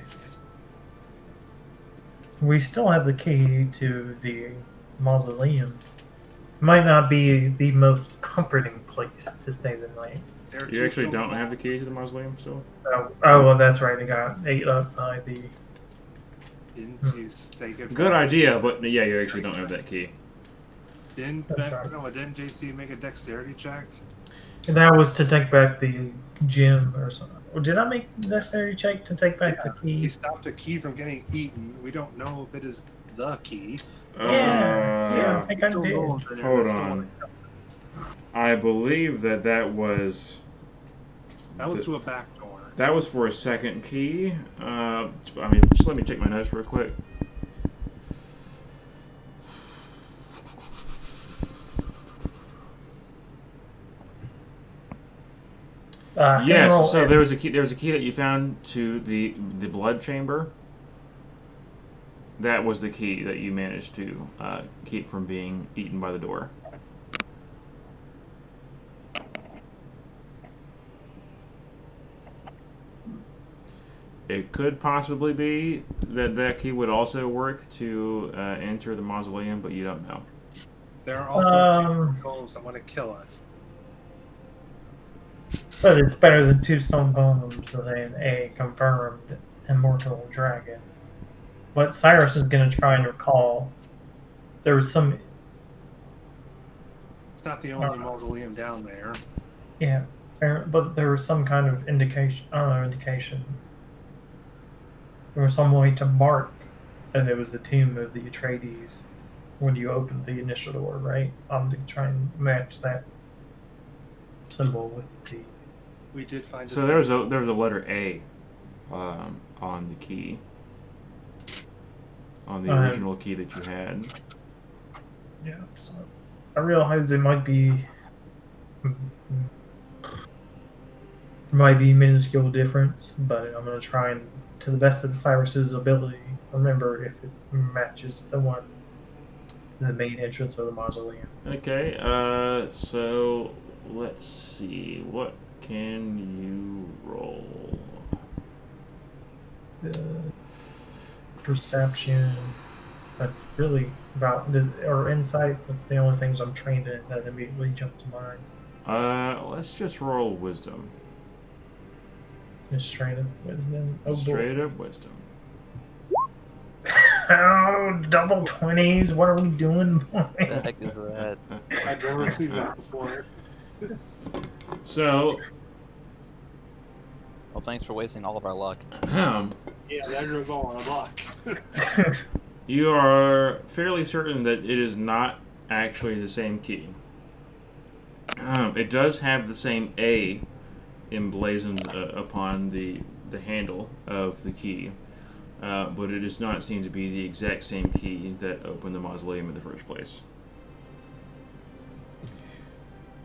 we still have the key to the mausoleum. Might not be the most comforting place to stay the night. there are You two actually silver don't have the key to the mausoleum still? Oh, well, that's right. It got ate up by the. Didn't you take it? Good idea, but yeah, you actually don't have that key. Didn't That's right. JC make a dexterity check? And that was to take back the gem or something. Or did I make the necessary check to take back the He key? stopped a key from getting eaten. We don't know if it is the key. Yeah, I think I Still did. rolls in there, Hold that's still on. what- I believe that was That was to a back door. that was for a second key. Just let me check my notes real quick. Yes, Emerald- so there was a key. There was a key that you found to the blood chamber. That was the key that you managed to keep from being eaten by the door. It could possibly be that that key would also work to enter the mausoleum, but you don't know. There are also Um, two goals that want to kill us. But it's better than 2 stone bones than a confirmed immortal dragon. What Cyrus is going to try and recall, there was some. It's not the only mausoleum down there. Yeah, but there was some kind of indication. I don't know, indication. There was some way to mark that it was the tomb of the Atreides when you opened the initial door, right? To try and match that symbol with the. We did find. So there was a letter A on the key, on the original key that you had. Yeah, so I realized it might be minuscule difference, but I'm gonna try and, to the best of Cyrus's ability, remember if it matches the one, the main entrance of the mausoleum. Okay, so let's see, what can you roll? Perception. That's really about this, or insight. That's the only things I'm trained in that immediately jump to mind. Let's just roll wisdom. Just straight up wisdom. Oh, Straight up wisdom. Oh, double 20s. What are we doing? What the heck is that? I've never seen that before. So, Well, thanks for wasting all of our luck. Yeah, that goes all our luck. you are fairly certain that it is not actually the same key. It does have the same A emblazoned upon the handle of the key, but it does not seem to be the exact same key that opened the mausoleum in the first place.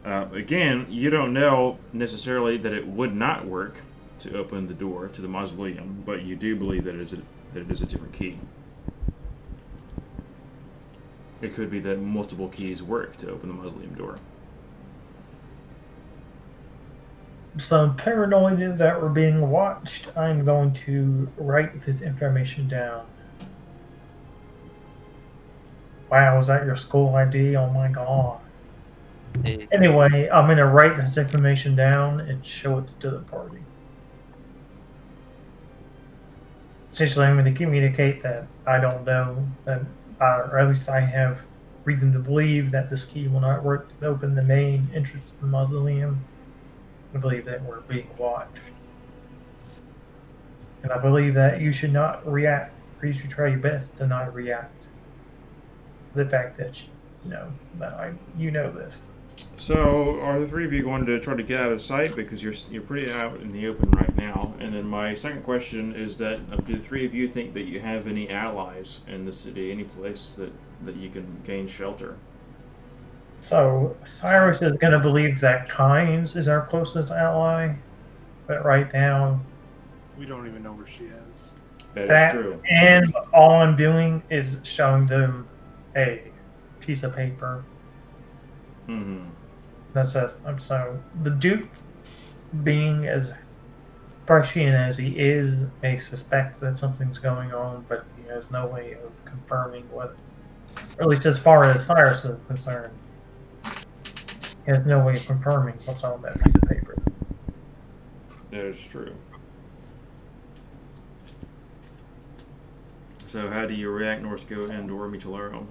Again, you don't know necessarily that it would not work to open the door to the mausoleum, but you do believe that it is a different key. It could be that multiple keys work to open the mausoleum door. So I'm paranoid that we're being watched. I'm going to write this information down. Wow, is that your school ID? Oh my god. Hey, Anyway, I'm going to write this information down and show it to the party. Essentially, I'm going to communicate that I don't know, that, or at least I have reason to believe that this key will not work to open the main entrance to the mausoleum. I believe that we're being watched. And I believe that you should not react, or you should try your best to not react to the fact that, you know this. So, are the three of you going to try to get out of sight because you're pretty out in the open right now? And then my second question is that do the three of you think that you have any allies in the city, any place that you can gain shelter? So Cyrus is going to believe that Kynes is our closest ally, but right now, We don't even know where she is. That is true. And all I'm doing is showing them a piece of paper Mm-hmm. that says, so the Duke, being as prescient as he is, may suspect that something's going on, but he has no way of confirming what, or at least as far as Cyrus is concerned, he has no way of confirming what's on that piece of paper. That is true. So how do you react, Norsko and or Michelaro?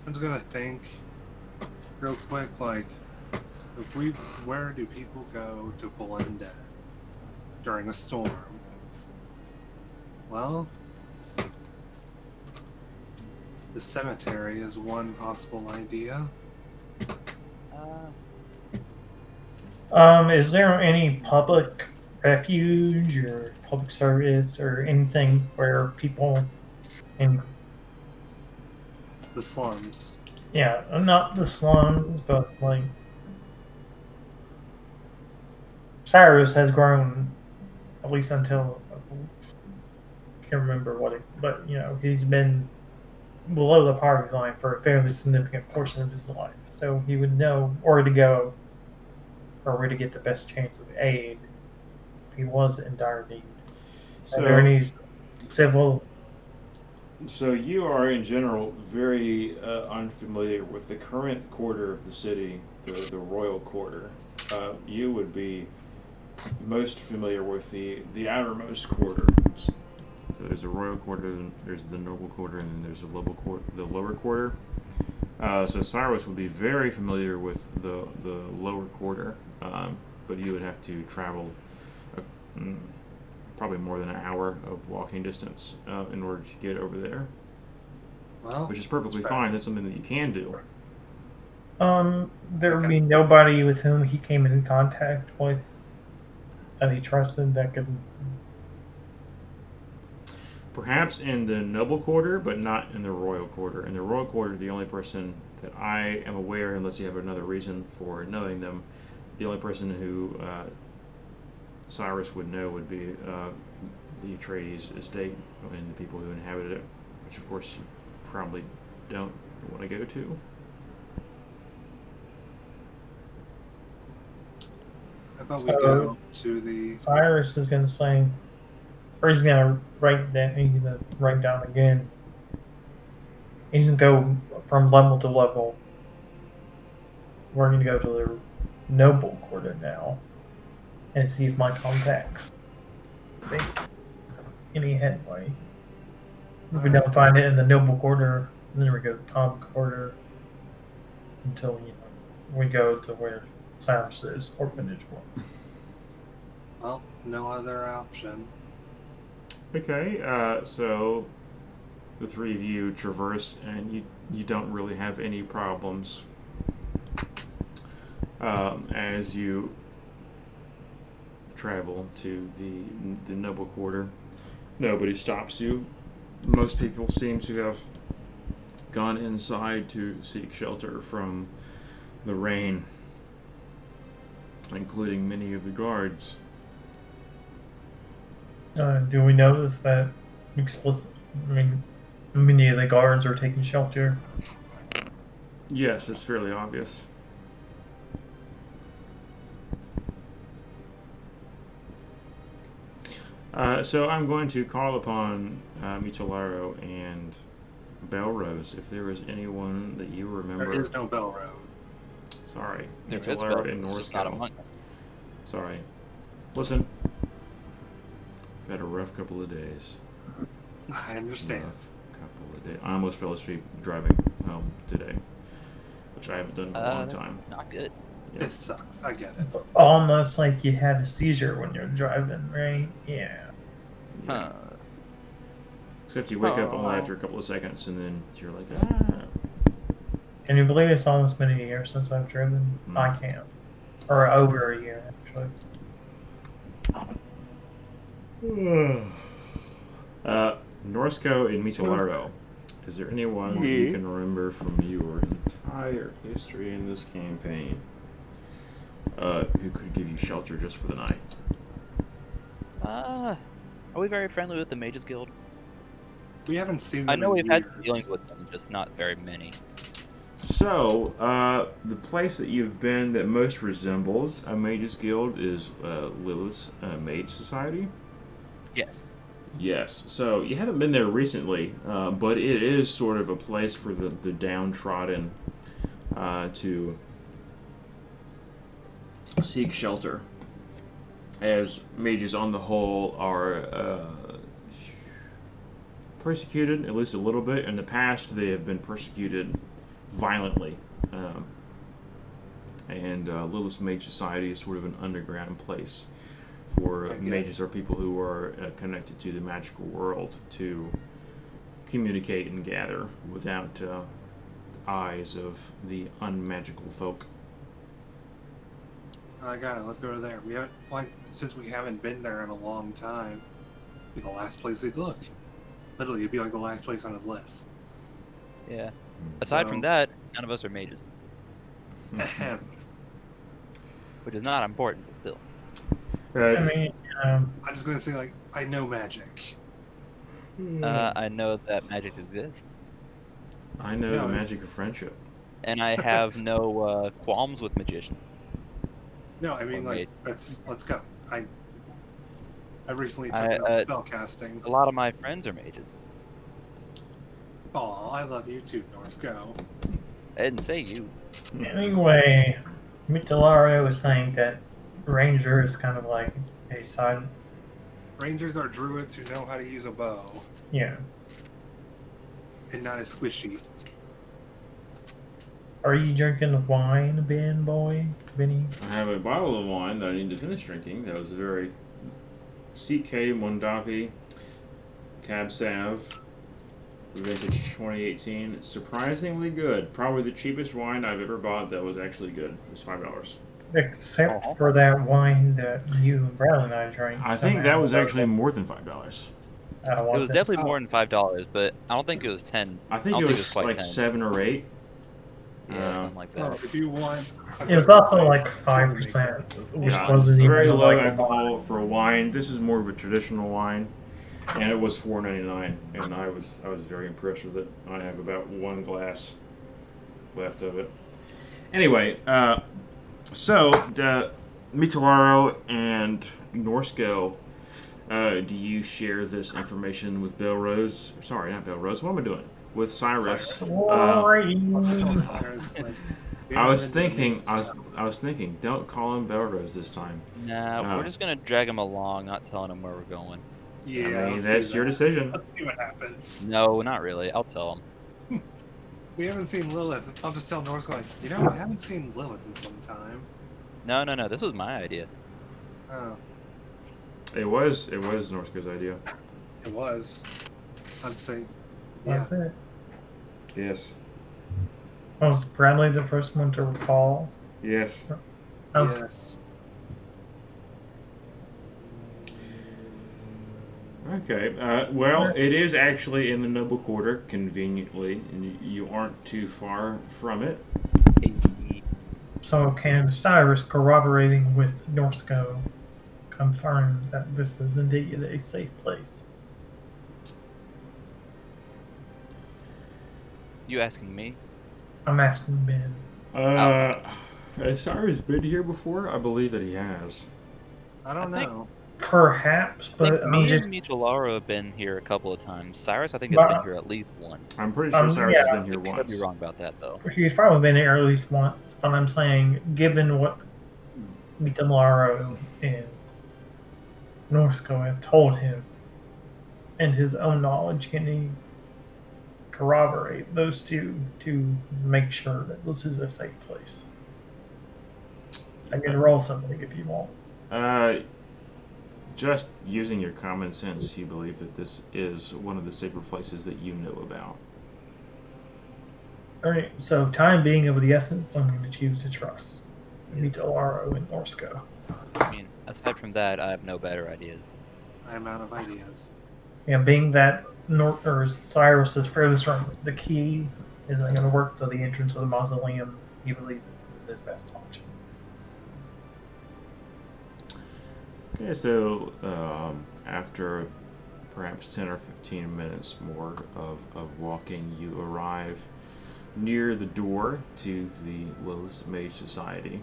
I'm just gonna think real quick, like, where do people go to Belinda during a storm? Well, the cemetery is one possible idea. Is there any public refuge or public service or anything where people in, The slums. yeah, not the slums, but like Cyrus has grown, at least until I can't remember what it, but he's been below the poverty line for a fairly significant portion of his life, so he would know where to go or where to get the best chance of aid if he was in dire need. So, Are there any civil So you are, in general, very unfamiliar with the current quarter of the city, the royal quarter. You would be most familiar with the outermost quarter. So there's a royal quarter, then there's the noble quarter, and then there's the lower quarter. So Cyrus would be very familiar with the lower quarter, but you would have to travel probably more than an hour of walking distance in order to get over there, Well, which is perfectly fine. That's something that you can do. There would Okay. be nobody with whom he came in contact with that he trusted that could. Perhaps in the noble quarter, but not in the royal quarter. In the royal quarter, the only person that I am aware, unless you have another reason for knowing them, the only person who Cyrus would know would be the Atreides estate and the people who inhabit it, which of course you probably don't want to go to. I thought we So- go to the. Cyrus is going to say, or he's going to write that. He's going to write down again. He's going to go from level to level. We're going to go to the noble quarter now and see if my contacts make any headway. If we don't find it in the noble quarter, then we go to the common quarter until we go to where Cyrus's orphanage was. Well, no other option. Okay, so the three of you traverse, and you don't really have any problems as you travel to the noble quarter. Nobody stops you. Most people seem to have gone inside to seek shelter from the rain, including many of the guards. Do we notice that many of the guards are taking shelter? Yes, it's fairly obvious. So I'm going to call upon Michelaro and Belrose if there is anyone that you remember. There is no Bell Road. Sorry, There is Michelaro Bell, and it's just not Norsko. among us. Sorry. Listen, I've had a rough couple of days. I understand. Rough couple of days. I almost fell asleep driving home today, which I haven't done in a long That's time. Not good. Yeah. It sucks. I get it. It's almost like you had a seizure when you're driving, right? Yeah. Yeah. Huh. Except you wake up only Oh. after a couple of seconds, and then you're like, ah. Can you believe it's almost been a year since I've driven? Mm. I can't. Or over a year, actually. Norsko and Michelaro, is there anyone that you can remember from your entire history in this campaign who could give you shelter just for the night? Are we very friendly with the Mages Guild? We haven't seen them I know in we've had some years. dealings with them, just not very many. So, the place that you've been that most resembles a Mages Guild is Lilith's Mage Society. Yes. Yes, so you haven't been there recently, but it is sort of a place for the downtrodden to seek shelter, as mages on the whole are persecuted, at least a little bit. In the past, they have been persecuted violently, and Lilith's Mage Society is sort of an underground place for mages or people who are connected to the magical world to communicate and gather without the eyes of the unmagical folk. I got it. Let's go to there. We haven't, like, since we haven't been there in a long time, it'd be the last place they'd look. Literally, it'd be like the last place on his list. Yeah. Aside So- from that, none of us are mages, Ahem. which is not important, but still. I mean, I'm just gonna say, like, I know magic. I know that magic exists, I know No, the magic of friendship. and I have no qualms with magicians. No, I mean, like, let's go. I recently took I, up spell casting. A lot of my friends are mages. Oh, I love you too, Norsko. I didn't say you. Anyway, Mitalario was saying that Ranger is kind of like a side. Rangers are druids who know how to use a bow Yeah. and not as squishy. Are you drinking wine, Benny? I have a bottle of wine that I need to finish drinking. That was a very CK Mondavi Cab Sav, vintage 2018. Surprisingly good. Probably the cheapest wine I've ever bought that was actually good. It was $5. Except for that wine that you and Bradley and I drank. I think that was actually more than $5. It was definitely more than $5, but I don't think it was 10. I think it was like 7 or 8. Yeah, something like that. If you want, It was also like 5%, which Yeah, wasn't even very low like alcohol for a wine. This is more of a traditional wine, and it was $4.99, and I was very impressed with it. I have about 1 glass left of it. Anyway, so Mitolaro and Norsko, do you share this information with Belrose? Sorry, not Belrose. What am I doing? With Cyrus. I was thinking, don't call him Belrose this time. Nah, we're just gonna drag him along, not telling him where we're going. Yeah, I mean, that's your decision. Let's see what happens. No, not really. I'll tell him. We haven't seen Lilith. I'll just tell Norsko, like, you know, I haven't seen Lilith in some time. No. This was my idea. Oh, It was Norsko's idea. it was. I'll just say, yeah. That's it. Yes. Was Bradley the first one to recall? Yes. Okay. Yes. Okay. Well, it is actually in the Noble Quarter, conveniently, and you aren't too far from it. So can Cyrus, corroborating with Norsko, confirm that this is indeed a safe place? You asking me? I'm asking Ben. Has Cyrus been here before? I believe that he has. I don't I think- know. Perhaps, I but think I'm me just and Mitolaro have been here a couple of times. Cyrus, I think, has been here at least once. I'm pretty sure Cyrus has yeah. been here I could once. be wrong about that, though. he's probably been here at least once. But I'm saying, given what Mitamaro and Norsko have told him, and his own knowledge, can he corroborate those two to make sure that this is a safe place? I can roll something if you want. Just using your common sense, you believe that this is one of the safer places that you know about. Alright, so time being of the essence, I'm going to choose to trust Mitolaro and Norsko. I mean, aside from that, I have no better ideas. I'm out of ideas. And being that Cyrus is further from the key isn't going to work to the entrance of the mausoleum, he believes this is his best option. Okay, so after perhaps 10 or 15 minutes more of walking, you arrive near the door to the Lilith Mage Society.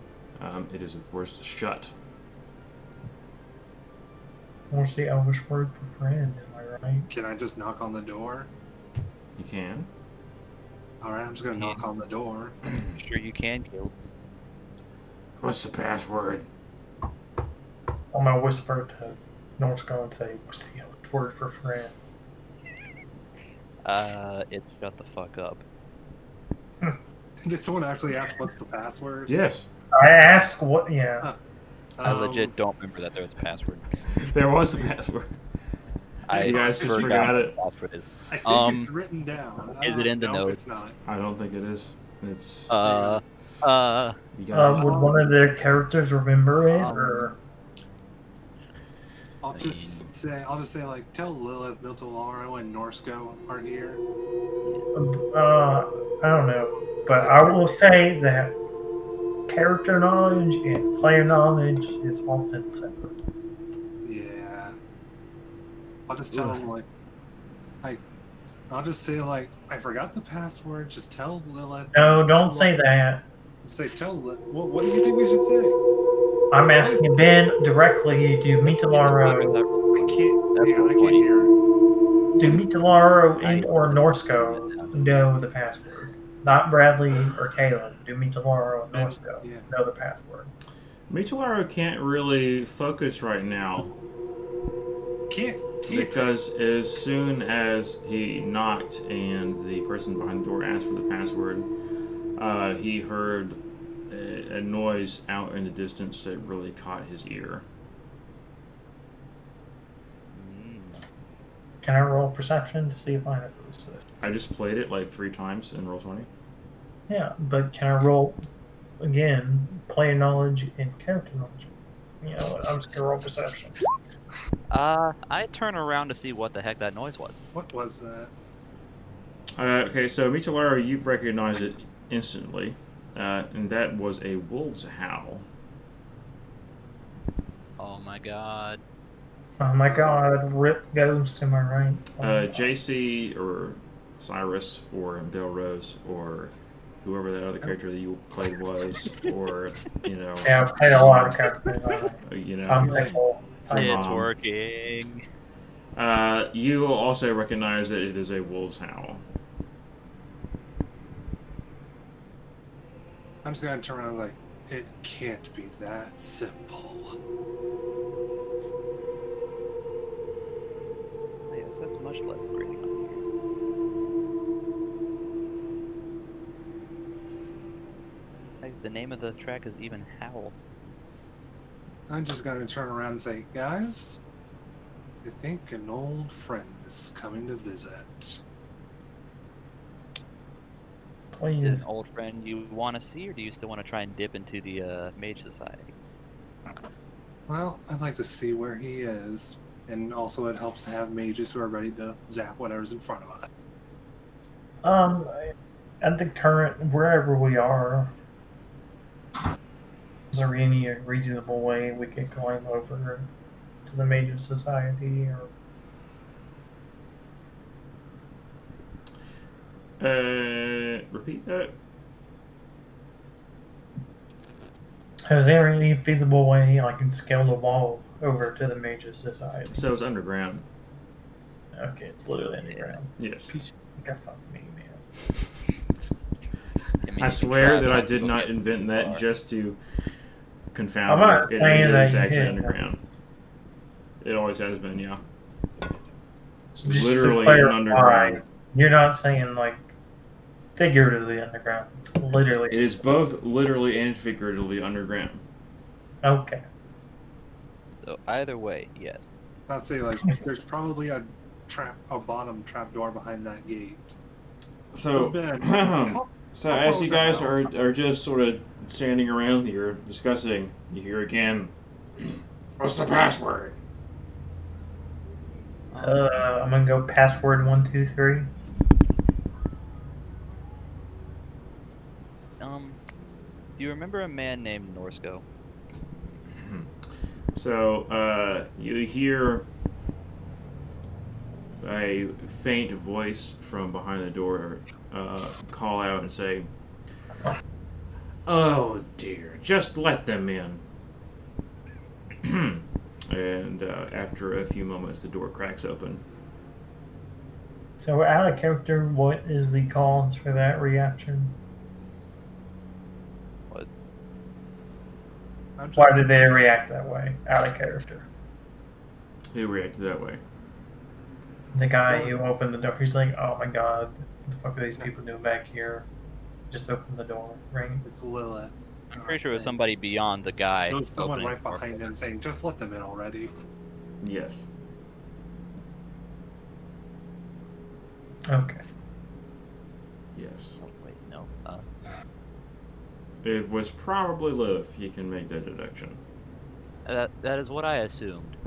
It is, of course, shut. What's the Elvish word for friend, am I right? Can I just knock on the door? You can. Alright, I'm just gonna knock on the door. Sure you can, Caleb. What's the password? I'm going to whisper to Norsko and say, what's the Elvish word for friend? It's shut the fuck up. Did someone actually ask what's the password? Yes. I asked what, yeah. I legit don't remember that there was a password. There was a password. I You guys just forgot it. what the password is. I think it's written down. Is it in the no, notes? It's not. I don't think it is. It's You guys, Would one of the characters remember it, or... I'll just say like, tell Lilith, Miltolaro, and Norsko are here. I don't know, but I will say that character knowledge and player knowledge is often separate. Yeah. I'll just tell them like, I'll just say like, I forgot the password. Just tell Lilith. No, don't say that. Say tell Lilith. What do you think we should say? I'm asking Ben directly, do Mitolaro, I can't. That's Yeah, I the can't point. hear it. do Mitolaro and or Norsko know the password. Not Bradley or Caleb. Do Michelaro and Norsko Yeah. know the password. Michelaro can't really focus right now Can't. because as soon as he knocked and the person behind the door asked for the password, he heard a noise out in the distance that really caught his ear. Can I roll perception to see if I notice this? I just played it like 3 times in Roll20. Yeah, but can I roll again? Player knowledge and character knowledge. You know what? I'm just gonna roll perception. I turn around to see what the heck that noise was. What was that? Okay, so Michelaro, you recognize it instantly, and that was a wolf's howl. Oh my god. Oh my god, Rip goes to my right. Oh, JC or Cyrus or Bill Rose or whoever that other character that you played was, or, you know... yeah, I've played a lot of characters on it. You know... Tom Pickle. It's working. You will also recognize that it is a wolf's howl. I'm just gonna turn around like, it can't be that simple. Yes, that's much less grating on the ears. Like, the name of the track is even Howl. I'm just gonna turn around and say, guys, I think an old friend is coming to visit. Is it an Please. old friend you want to see, or do you still want to try and dip into the Mage Society? Well, I'd like to see where he is, and also it helps to have mages who are ready to zap whatever's in front of us. At the current, wherever we are, is there any reasonable way we could climb over to the Major Society? Or Repeat that? is there any feasible way I can scale the wall over to the Major Society? So it's underground. Okay, it's literally underground. Yes. Go fuck me, man. mean, I you can swear try, that but I have to did go not get invent that far. just to I'm confound not you. saying It that is you actually did. underground. It always has been, yeah. It's Just to literally an clarify, underground. You're not saying like figuratively underground. Literally. It is both literally and figuratively underground. Okay. So either way, yes. I'd say like there's probably a bottom trap door behind that gate. So, Ben, so how as far you was guys that are just sort of standing around here discussing, you hear again, "What's the password?" I'm gonna go password 123. Do you remember a man named Norsko? So, you hear a faint voice from behind the door call out and say, "Oh dear, just let them in." And after a few moments, the door cracks open. So out of character, what is the cause for that reaction? What? I'm just, Why did they react that way? Out of character. Who reacted that way? The guy who opened the door, he's like, "Oh my god, what the fuck are these people doing back here?" Just open the door, ring. It's Lilith. I'm pretty sure it was somebody beyond the guy. There was someone opening right the door. behind him saying, just let them in already. Yes. Okay. Yes. Oh, wait, no. It was probably Lilith. You can make that deduction. That is what I assumed.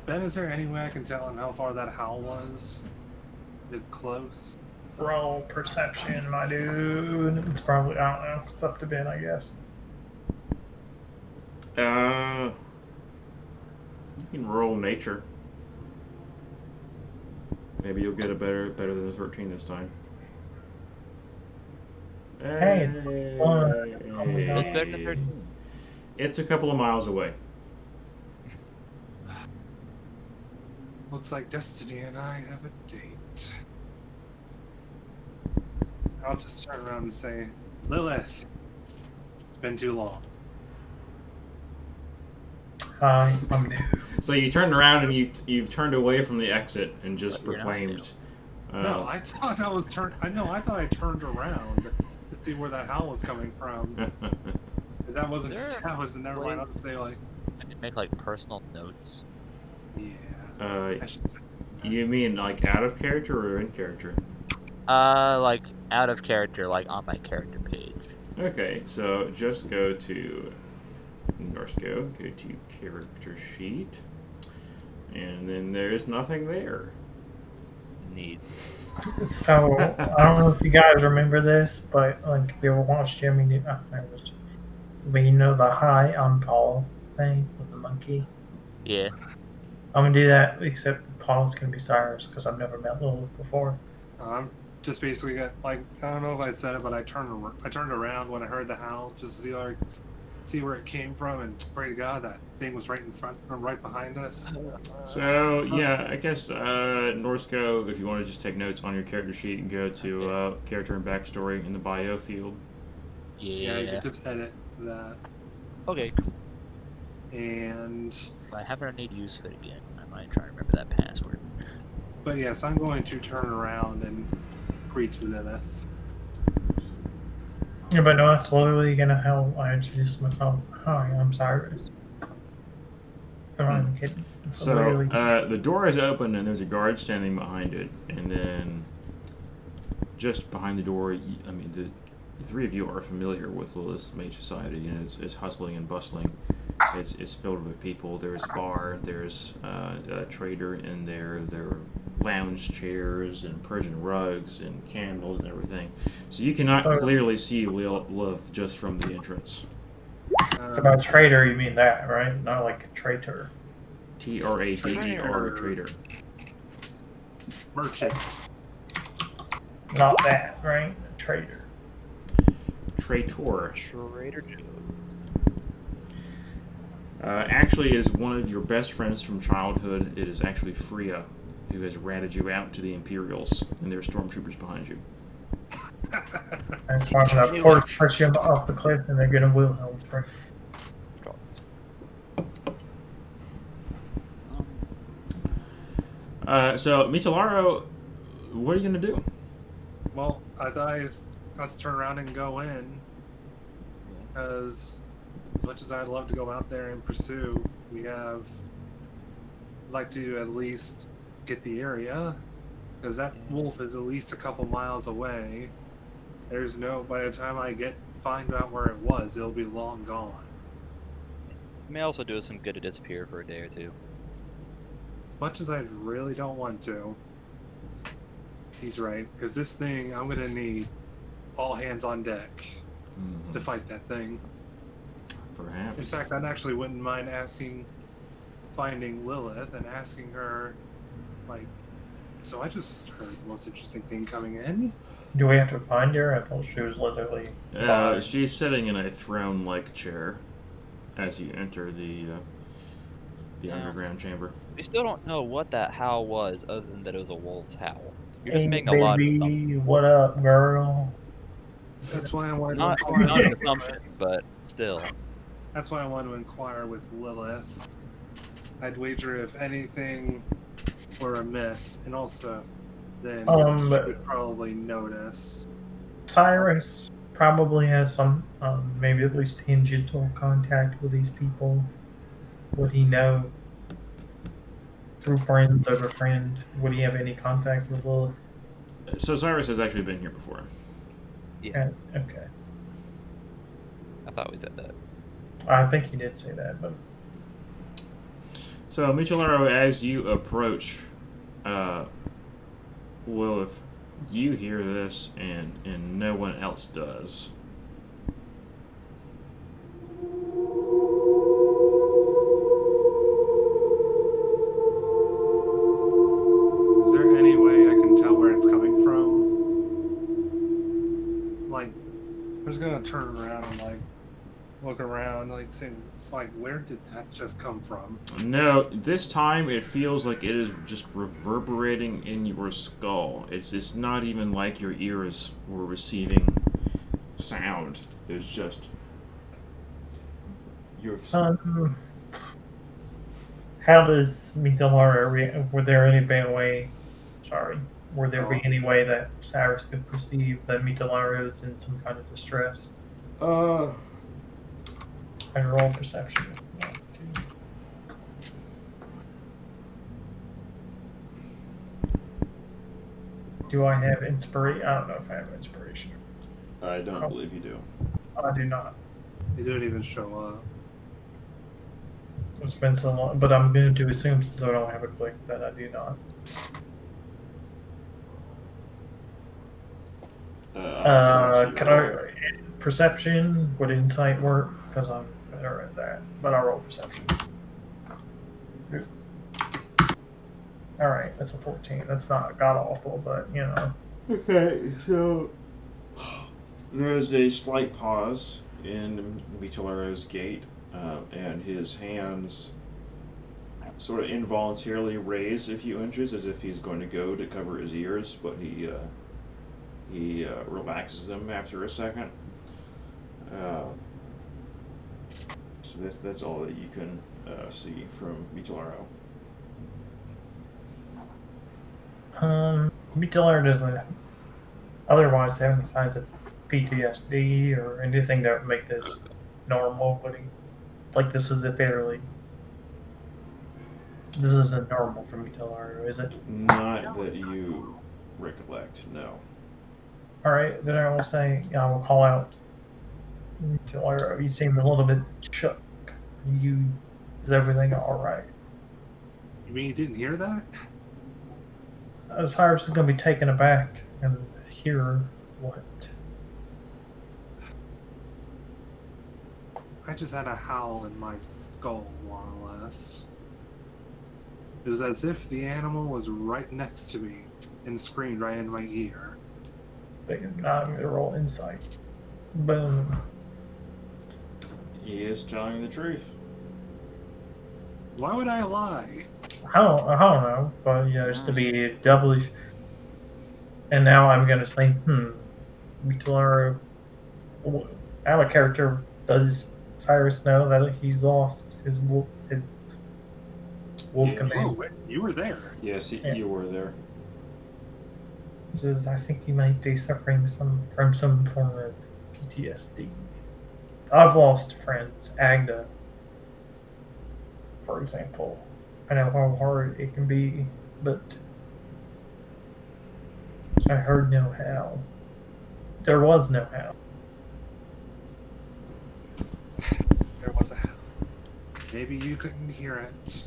Ben, is there any way I can tell him how far that howl was? It's close. Roll perception, my dude. It's probably, I don't know. It's up to Ben, I guess. You can roll nature. Maybe you'll get a better than a 13 this time. Hey, one. Oh my God. It's better than 13. It's a couple of miles away. Looks like Destiny and I have a date. I'll just turn around and say, Lilith, it's been too long. Hi, I'm new. So you turned around and you've turned away from the exit and just But you're not proclaimed. No, I thought I was turned. I know. I thought I turned around to see where that howl was coming from. If that wasn't There are established, then never mind. I'll just say like, I can make like personal notes. yeah. I should say You mean like out of character or in character? Like out of character, like on my character page. Okay, so just go to Norsco, go to character sheet, and then there's nothing there. Neat. So I don't know if you guys remember this, but like if you ever watched Jimmy, you know the hi, I'm Paul thing with the monkey. Yeah. I'm gonna do that, except Paul's gonna be Cyrus because I've never met Lilith before. I'm just basically got like I don't know if I said it, but I turned around when I heard the howl just to see where it came from, and pray to God that thing was right in front or right behind us. So yeah, I guess Norsco, if you want to just take notes on your character sheet and go to character and backstory in the bio field. Yeah, you Yeah. could just edit that. Okay. And If I ever need use of it again, I might try to remember that password. but yes, I'm going to turn around and greet Lilith. Yeah, but no, that's literally gonna how I introduce myself. Hi, I'm Cyrus. I'm kidding. It's So literally- the door is open and there's a guard standing behind it, and then just behind the door, I mean the three of you are familiar with Lilith's Mage Society, and it's hustling and bustling. It's filled with people. There's a bar, there's a trader in there, there are lounge chairs and Persian rugs and candles and everything. So you cannot clearly see Lilith just from the entrance. it's about trader, you mean that, right? Not like a traitor. TRADER, trader. Merchant. Not that, right? A trader. Traitor. Trader Joe's. Actually, it is one of your best friends from childhood. It is actually Freya, who has ratted you out to the Imperials, and there are stormtroopers behind you. I'm talking about push him off the cliff and they're gonna Wilhelm spray. So, Michelaro, what are you going to do? Well, I thought let's turn around and go in, because as much as I'd love to go out there and pursue, I'd like to at least get the area, because that wolf is at least a couple miles away. There's by the time I find out where it was, it'll be long gone. It may also do us some good to disappear for a day or two. As much as I really don't want to, he's right, because this thing, I'm gonna need all hands on deck to fight that thing. Perhaps. In fact, I actually wouldn't mind finding Lilith and asking her, like, so I just heard the most interesting thing coming in. Do we have to find her? I thought she was literally. She's sitting in a throne-like chair as you enter the underground chamber. We still don't know what that howl was, other than that it was a wolf's howl. You're just Hey, making a lot of baby, assumptions. what up, girl? That's why I wanted to Not inquire. an assumption, but still. That's why I wanted to inquire with Lilith. I'd wager if anything were amiss, and also then she would probably notice. Cyrus probably has some, maybe at least tangential contact with these people. Would he know through friends over friend? Would he have any contact with Lilith? So Cyrus has actually been here before. Yes, Okay. I thought we said that. I think he did say that, but So Michelaro, as you approach Lilith, you hear this, and no one else does. Is there any way I can tell where it's coming from? Like, I'm just gonna turn around and like look around, like saying, like, where did that just come from? No, this time it feels like it is just reverberating in your skull. It's not even like your ears were receiving sound. It's just your. How does Mitalara react? Were there any way? Sorry, were there be any way that Cyrus could perceive that Mitalara is in some kind of distress? And roll perception. Do I have inspiration? I don't know if I have inspiration. I don't believe you do. I do not. They don't even show up. It's been so long, but I'm going to assume since I don't have a click that I do not. Can I perception? Would insight work? Because I'm better at that, but I'll roll perception. All right, that's a 14. That's not god awful, but you know. Okay, so there's a slight pause in Mitalaro's gait, and his hands sort of involuntarily raise a few inches as if he's going to go to cover his ears, but he relaxes them after a second. So that's all that you can see from Mitalaro. Mitalaro doesn't otherwise have any signs of PTSD or anything that would make this normal, but like this isn't normal for Mitalaro, is it? Not that you recollect, no. Alright, then I will say, I will call out Mitalaro. You seem a little bit shook. Is everything alright? You mean you didn't hear that? Cyrus is going to be taken aback and hear what? I just had a howl in my skull, more or less. It was as if the animal was right next to me and screamed right in my ear. Now I'm going to roll insight. Boom. He is telling the truth. Why would I lie? I don't know, but just to be doubly. And now I'm gonna say, Mitalaro, out of character. Does Cyrus know that he's lost his wolf command? Oh, you were there. Yes, you were there. Says I think he might be suffering from some form of PTSD. I've lost friends, Agda, for example. I know how hard it can be, but I heard no how. There was no how. There was a how. Maybe you couldn't hear it.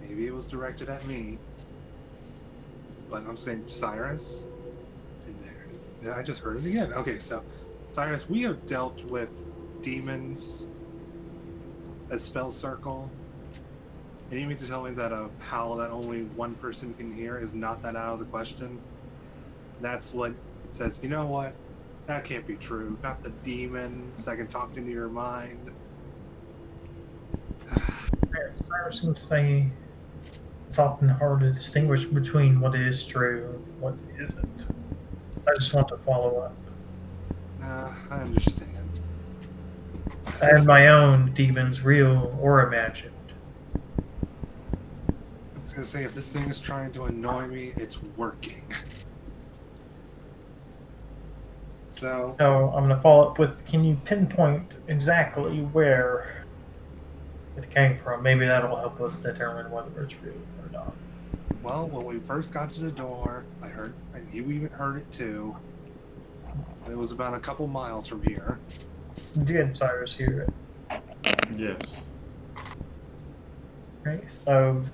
Maybe it was directed at me. But I'm saying Cyrus. In there. I just heard it again. Okay, so Cyrus, we have dealt with demons that spell circle. And you mean to tell me that a howl that only one person can hear is not that out of the question? That's what says, you know what? That can't be true. Not the demons that can talk into your mind. Cyrus can say it's often hard to distinguish between what is true and what isn't. I just want to follow up. I understand. I have my own demons, real or imagined. I was gonna say, if this thing is trying to annoy me, it's working. So I'm going to follow up with, can you pinpoint exactly where it came from? Maybe that'll help us determine whether it's real or not. Well, when we first got to the door, you even heard it too. It was about a couple miles from here. Did Cyrus hear it? Yes. Right, so,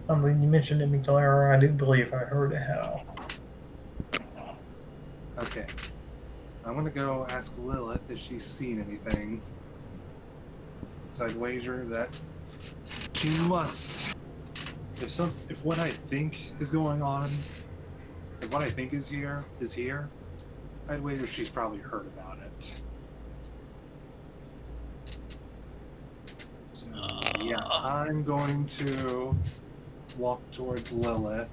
something you mentioned in Mitalaro, I do believe I heard a howl. Okay. I'm gonna go ask Lilith if she's seen anything. So I'd wager that she must. If what I think is going on, if what I think is here, I'd wager she's probably heard about it. I'm going to walk towards Lilith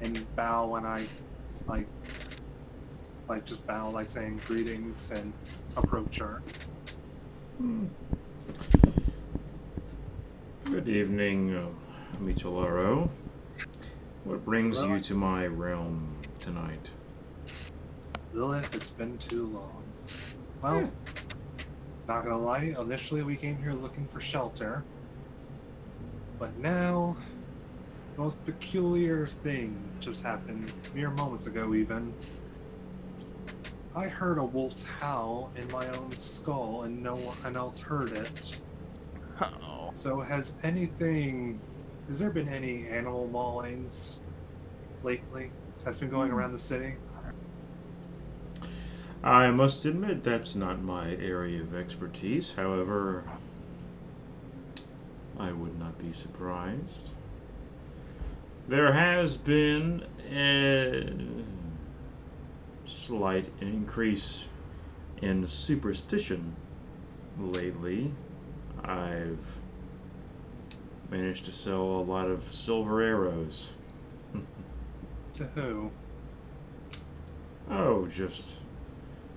and bow when I like just bow, like saying greetings, and approach her. Good evening, Michelaro. What brings Hello? you to my realm tonight? Lilith, it's been too long. Well, not gonna lie, initially we came here looking for shelter. But now, the most peculiar thing just happened mere moments ago even. I heard a wolf's howl in my own skull and no one else heard it. Oh. So has there been any animal maulings lately that's been going around the city? I must admit that's not my area of expertise. However, I would not be surprised. There has been a slight increase in superstition lately. I've managed to sell a lot of silver arrows. To who? Oh, just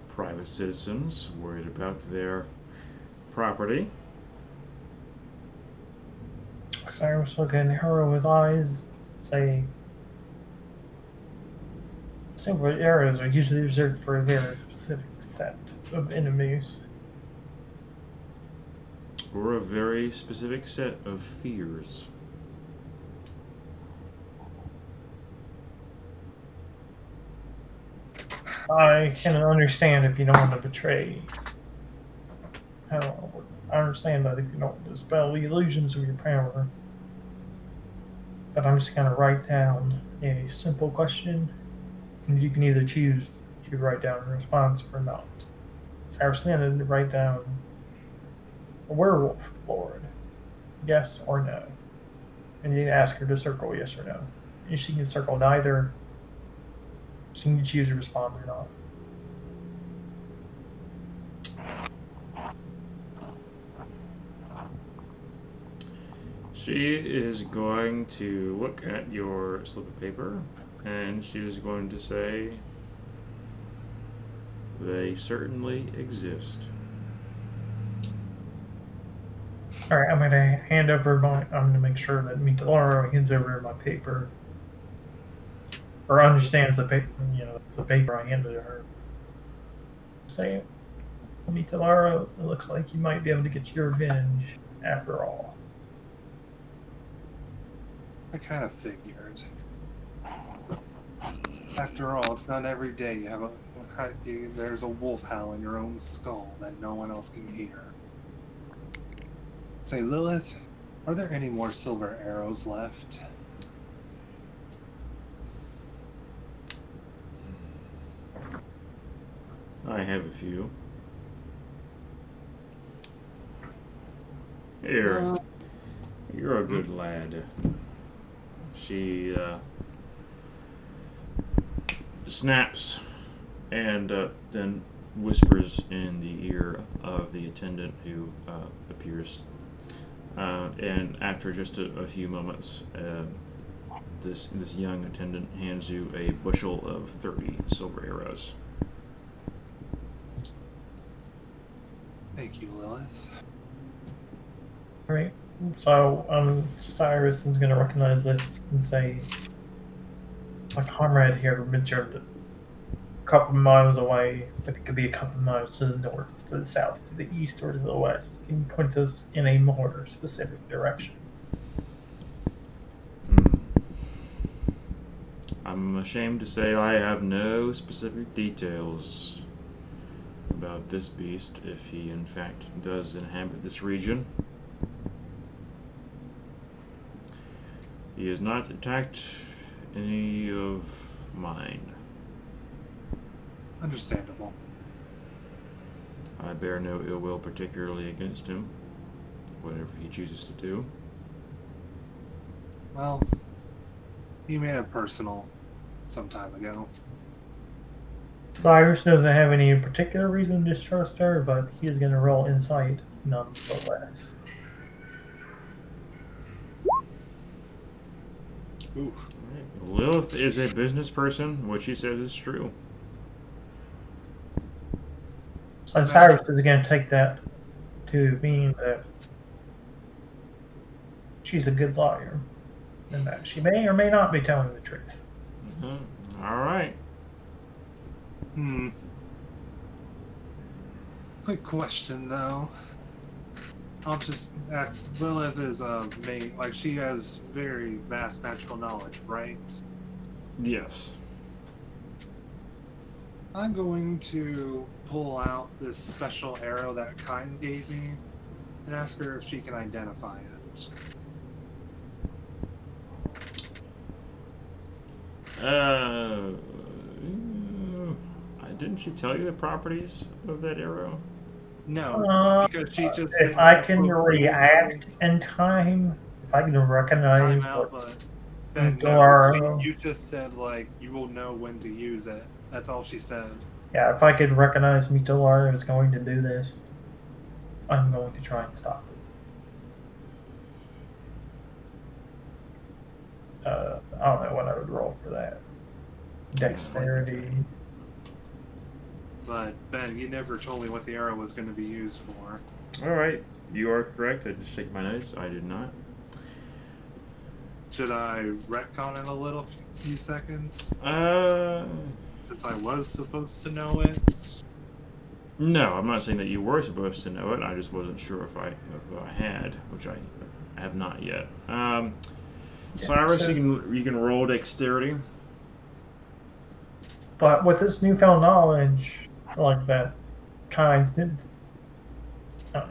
private citizens worried about their property. Cyrus looking in Hero's eyes, say, silver arrows are usually reserved for a very specific set of enemies. Or a very specific set of fears. I can understand if you don't want to betray. I understand that if you don't want to dispel the illusions of your power. But I'm just going to write down a simple question, and you can either choose to write down a response or not. Cyrus Landon, write down a werewolf lord, yes or no. And you can ask her to circle yes or no. And she can circle neither. She can choose to respond or not. She is going to look at your slip of paper, and she is going to say, they certainly exist. Alright, I'm going to hand over I'm going to make sure that Mitalaro hands over my paper. Or understands the paper, it's the paper I handed to her. Say, Mitalaro, it looks like you might be able to get your revenge after all. I kind of figured. After all, it's not every day you have there's a wolf howl in your own skull that no one else can hear. Say, Lilith, are there any more silver arrows left? I have a few. Here, you're a good lad. She snaps and then whispers in the ear of the attendant who appears. And after just a few moments, this young attendant hands you a bushel of 30 silver arrows. Thank you, Lilith. Alright, so Cyrus is going to recognize this and say, my comrade here mentioned a couple of miles away, but it could be a couple of miles to the north, to the south, to the east, or to the west. Can you point us in a more specific direction? I'm ashamed to say I have no specific details about this beast, if he in fact does inhabit this region. He has not attacked any of mine. Understandable. I bear no ill will particularly against him, whatever he chooses to do. Well, he made it personal some time ago. Cyrus doesn't have any particular reason to distrust her, but he is going to roll insight nonetheless. Oof. Lilith is a business person. What she says is true. So Cyrus is going to take that to mean that she's a good lawyer, and that she may or may not be telling the truth. All right. Quick question, though. I'll just ask. Lilith is like she has very vast magical knowledge, right? Yes. I'm going to pull out this special arrow that Kynes gave me and ask her if she can identify it. Didn't she tell you the properties of that arrow? No, because she just if I can react in time, if I can recognize out, what but then no, you just said like you will know when to use it. That's all she said. Yeah, if I could recognize Mitolar is going to do this, I'm going to try and stop it. I don't know what I would roll for that. Dexterity. But Ben, you never told me what the arrow was going to be used for. All right, you are correct. I just checked my notes. I did not. Should I retcon it a little few seconds? Since I was supposed to know it. No, I'm not saying that you were supposed to know it. I just wasn't sure if I had, which I have not yet. Cyrus, you can roll dexterity. But with this newfound knowledge, like that, Kynes did.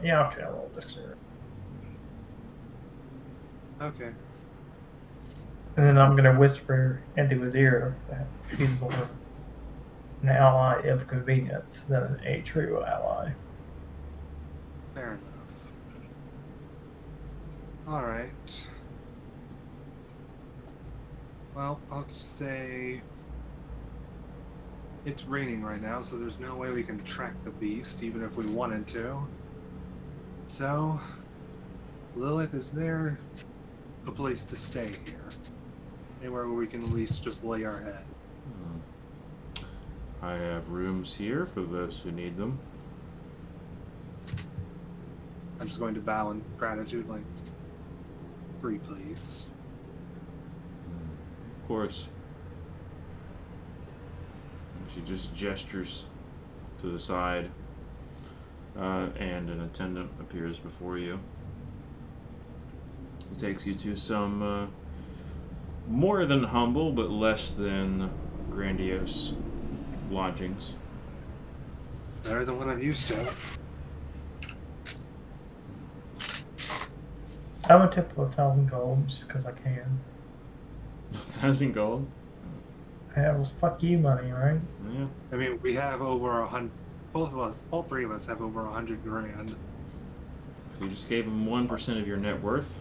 Yeah, okay, I'll roll dexterity. Okay. And then I'm going to whisper into his ear that he's more an ally of convenience than a true ally. Fair enough. Alright. Well, I'll say it's raining right now, so there's no way we can track the beast, even if we wanted to. So, Lilith, is there a place to stay here? Anywhere where we can at least just lay our head? I have rooms here for those who need them. I'm just going to bow in gratitude, like, free, please. Of course. She just gestures to the side, and an attendant appears before you. He takes you to some more than humble, but less than grandiose lodgings. Better than what I'm used to. I would tip 1,000 gold just because I can. 1,000 gold? That was fuck you money, right? Yeah. I mean, we have over 100. Both of us, all three of us, have over 100 grand. So you just gave him 1% of your net worth.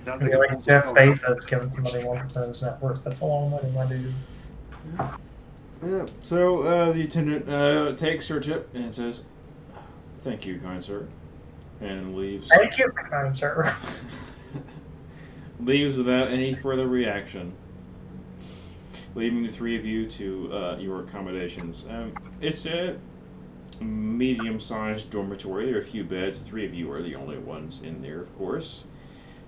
I mean, like Jeff Bezos giving somebody 1% of his net worth. That's a lot of money, my dude. So the attendant takes her tip and says, "Thank you, kind sir," and leaves. Thank you, kind sir. Leaves without any further reaction, leaving the three of you to your accommodations. It's a medium-sized dormitory. There are a few beds. The three of you are the only ones in there, of course.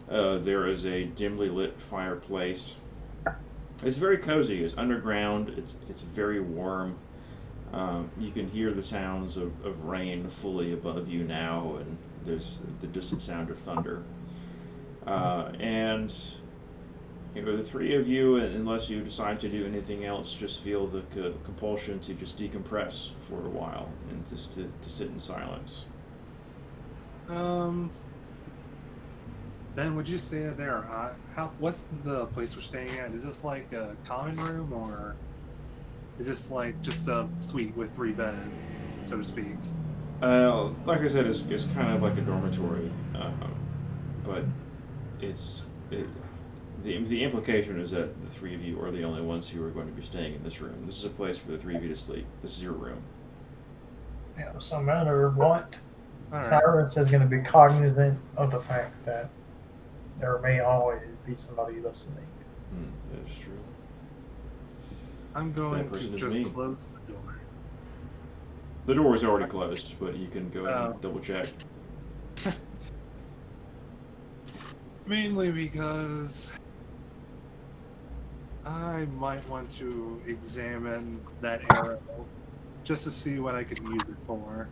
There is a dimly lit fireplace. It's very cozy. It's underground. It's very warm. You can hear the sounds of rain fully above you now, and there's the distant sound of thunder. And you know, the three of you, unless you decide to do anything else, just feel the compulsion to just decompress for a while and just to sit in silence. Ben, would you say that there are what's the place we're staying at? Is this like a common room, or is this like just a suite with 3 beds, so to speak? Like I said, it's kind of like a dormitory, but the implication is that the three of you are the only ones who are going to be staying in this room. This is a place for the three of you to sleep. This is your room. Yeah, so no matter what, All right. Cyrus is going to be cognizant of the fact that there may always be somebody listening. That is true. I'm going That person to is just me. close the door. The door is already closed, but you can go ahead and double check. Mainly because I might want to examine that arrow just to see what I could use it for.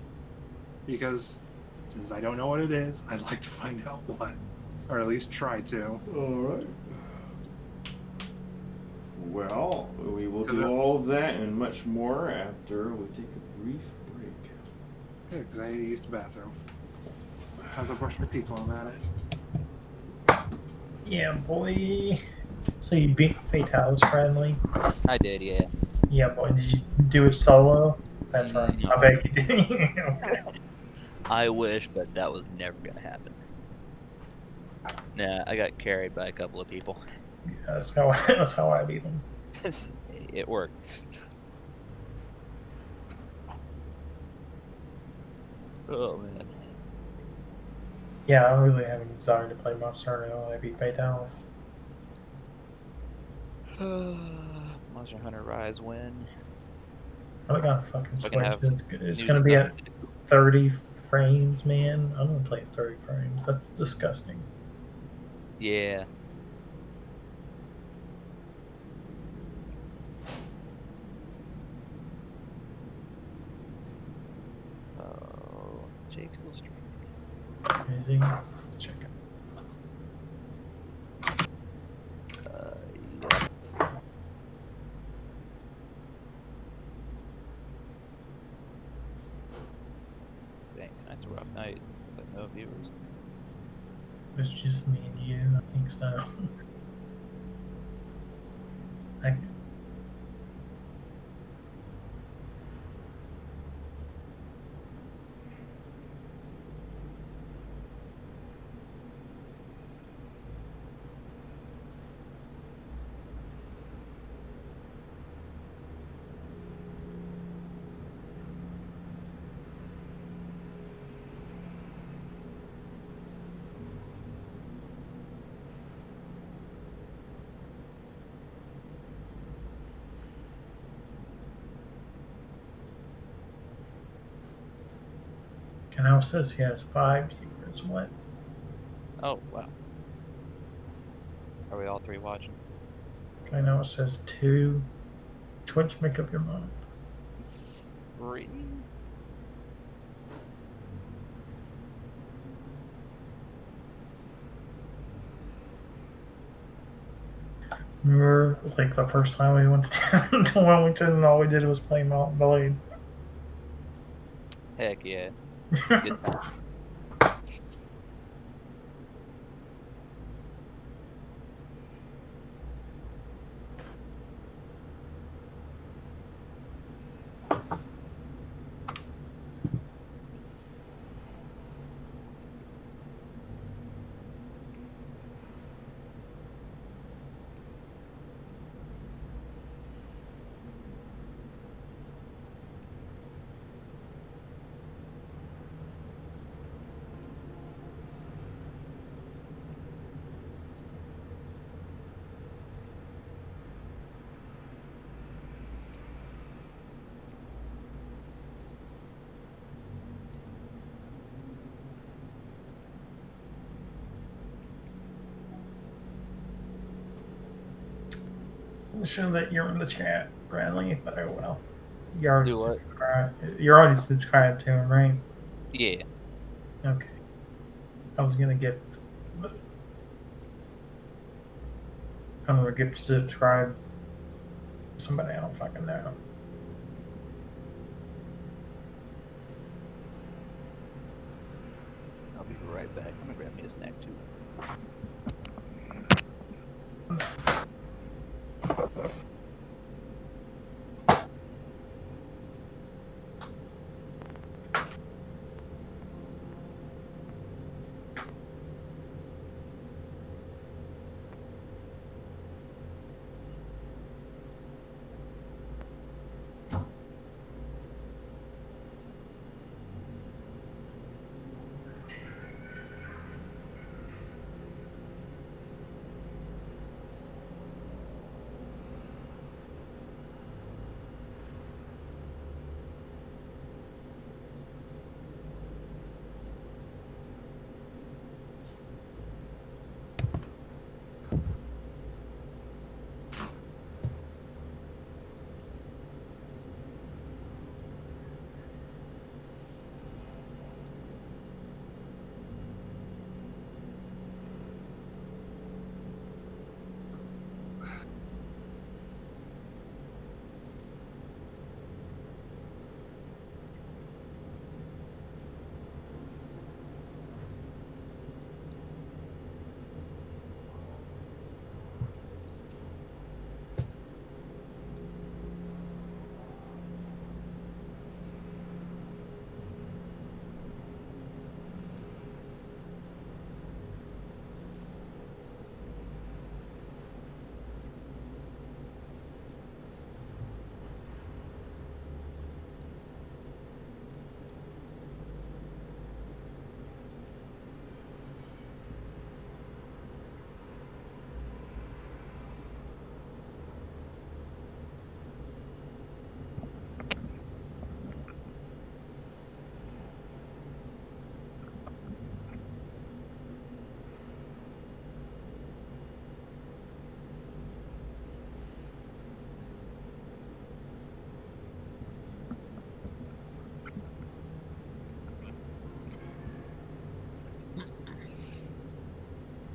Because since I don't know what it is, I'd like to find out what. Or at least try to. Alright. Well, we will do all of that and much more after we take a brief break. Good, because I need to use the bathroom. How's I brush my teeth while I'm at it? Yeah, boy. So you beat Fatale's friendly? I did, yeah. Yeah, boy. Did you do it solo? That's right. No. I bet you did. Okay. I wish, but that was never gonna happen. Nah, I got carried by a couple of people. Yeah, that's how I beat him. It worked. Oh man. Yeah, I'm really having a desire to play Monster Hunter now that I beat Fatalis. Monster Hunter Rise win. I got a fucking Fucking have Switch. It's new gonna be stuff at to do. 30 frames, man. I'm gonna play at 30 frames. That's disgusting. Yeah. Oh, is Jake still streaming? Amazing. Let's check it. Yeah. Dang, tonight's a rough night. It's like no viewers. It's just me and you. I think so. I, Canal says he has 5 viewers. What? Oh, wow. Are we all three watching? Canal says 2. Twitch, make up your mind. 3? Remember, like the first time we went to Wilmington and all we did was play Mountain Blade. Heck yeah. Good times. Show that you're in the chat, Bradley, but oh well. You're already Do what? subscribed. You're already subscribed to him, right? Yeah. Okay. I was gonna gift, but I'm gonna gift subscribe to somebody I don't fucking know. I'll be right back. I'm gonna grab me a snack too.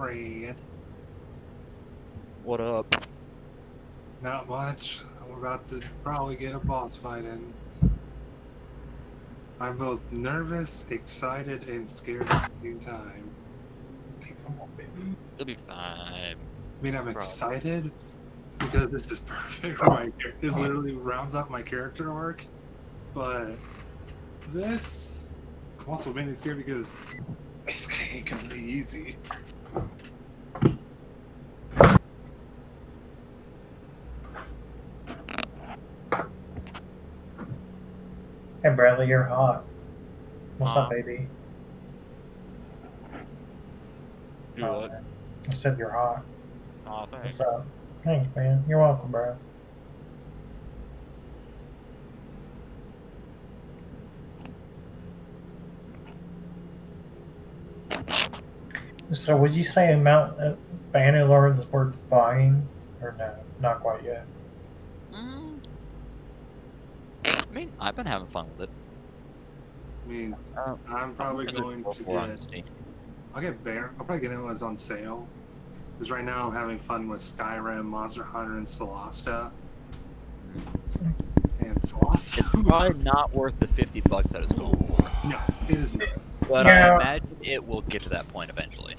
Fred. What up? Not much. I'm about to probably get a boss fight in. I'm both nervous, excited, and scared at the same time. Okay, come on, baby. It'll be fine. I mean, I'm Probably. excited because this is perfect for my character. This literally rounds out my character arc. But this, I'm also mainly scared because this guy ain't gonna be easy. Hey, Bradley, you're hot. What's up, baby? Do what? I said you're hot. Oh, thanks. What's up? Thanks, man. You're welcome, bro. So, would you say Mount Bannerlord is worth buying, or no? Not quite yet. I mean, I've been having fun with it. I mean, I'm probably going to get. I'll get Bear. I'll probably get it when it's on sale. Because right now I'm having fun with Skyrim, Monster Hunter, and Solasta. And Solasta. It's probably not worth the $50 that it's going for. No, it is not. But Yeah. I imagine it will get to that point eventually.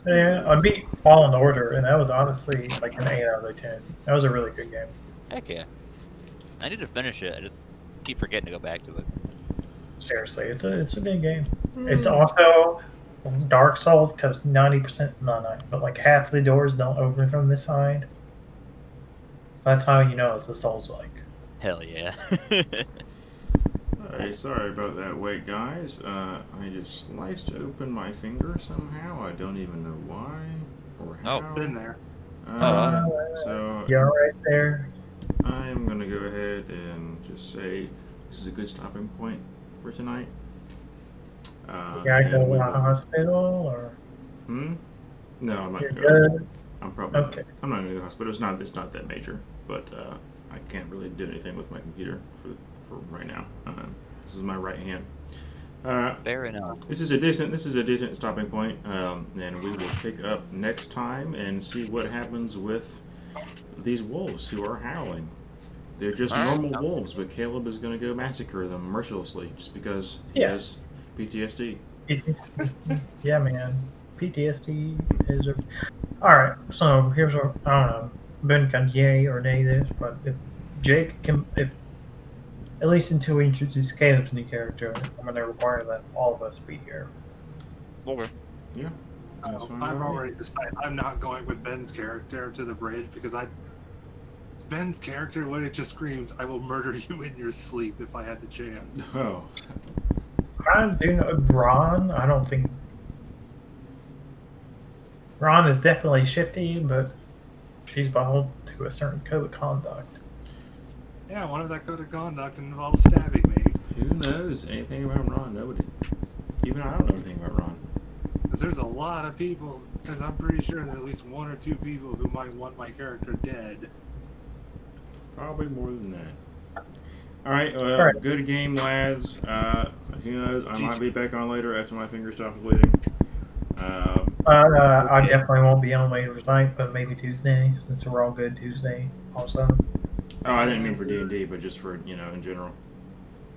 Yeah, I beat Fallen Order, and that was honestly like an 8 out of 10. That was a really good game. Heck yeah. I need to finish it. I just keep forgetting to go back to it. Seriously, it's a good game. It's also Dark Souls because 90%, but like half the doors don't open from this side. So that's how you know it's a Souls-like. Hell yeah. Hey, sorry about that wait, guys. I just sliced open my finger somehow. I don't even know why or how. Been there. So You're right there. I am going to go ahead and just say this is a good stopping point for tonight. You gotta go to the hospital, or No, I'm not you're going to. good. I'm probably Okay. I'm not going to the hospital. It's not that major, but I can't really do anything with my computer for right now. This is my right hand. Fair enough. This is a decent stopping point, and we will pick up next time and see what happens with these wolves who are howling. They're just normal wolves, but Caleb is going to go massacre them mercilessly just because he has PTSD. Yeah, man. PTSD is a... Alright, so here's what, I don't know, Ben can yay or nay this, but if Jake can, at least until we introduce Caleb's new character, I'm going to require that all of us be here. Okay. Yeah. That's fine I've with me. already decided I'm not going with Ben's character to the bridge because Ben's character, when it just screams, "I will murder you in your sleep" if I had the chance. Oh. I do know Ron, I don't think... Ron is definitely shifty, but she's beholden to a certain code of conduct. Yeah, one of that code of conduct involves stabbing me. Who knows anything about Ron? Nobody. Even I don't know anything about Ron. Because there's a lot of people, because I'm pretty sure there are at least 1 or 2 people who might want my character dead. Probably more than that. Alright, well, Alright. good game, lads. Who knows? I might be back on later after my finger stops bleeding. I definitely won't be on later tonight, but maybe Tuesday, since we're all good Tuesday also. Oh, I didn't mean for D&D, but just for, in general.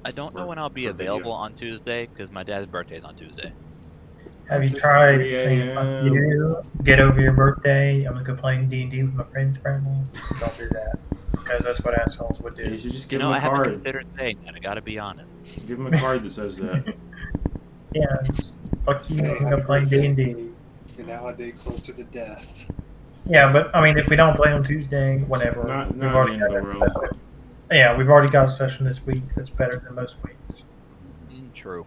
I don't know when I'll be For video. available on Tuesday because my dad's birthday's on Tuesday. Have you Just tried 3 saying fuck a.m. you, get over your birthday, I'm gonna go playing D&D with my friends currently? Don't do that. Because that's what assholes would You do. should just give You him know, I a haven't card. considered saying that. I gotta be honest. Give him a card that says that. Yeah, just fuck you, I'm gonna play D&D. You're now a day closer to death. Yeah, but I mean, if we don't play on Tuesday, whatever. Not we've the already end of the got world. Yeah, we've already got a session this week that's better than most weeks. True.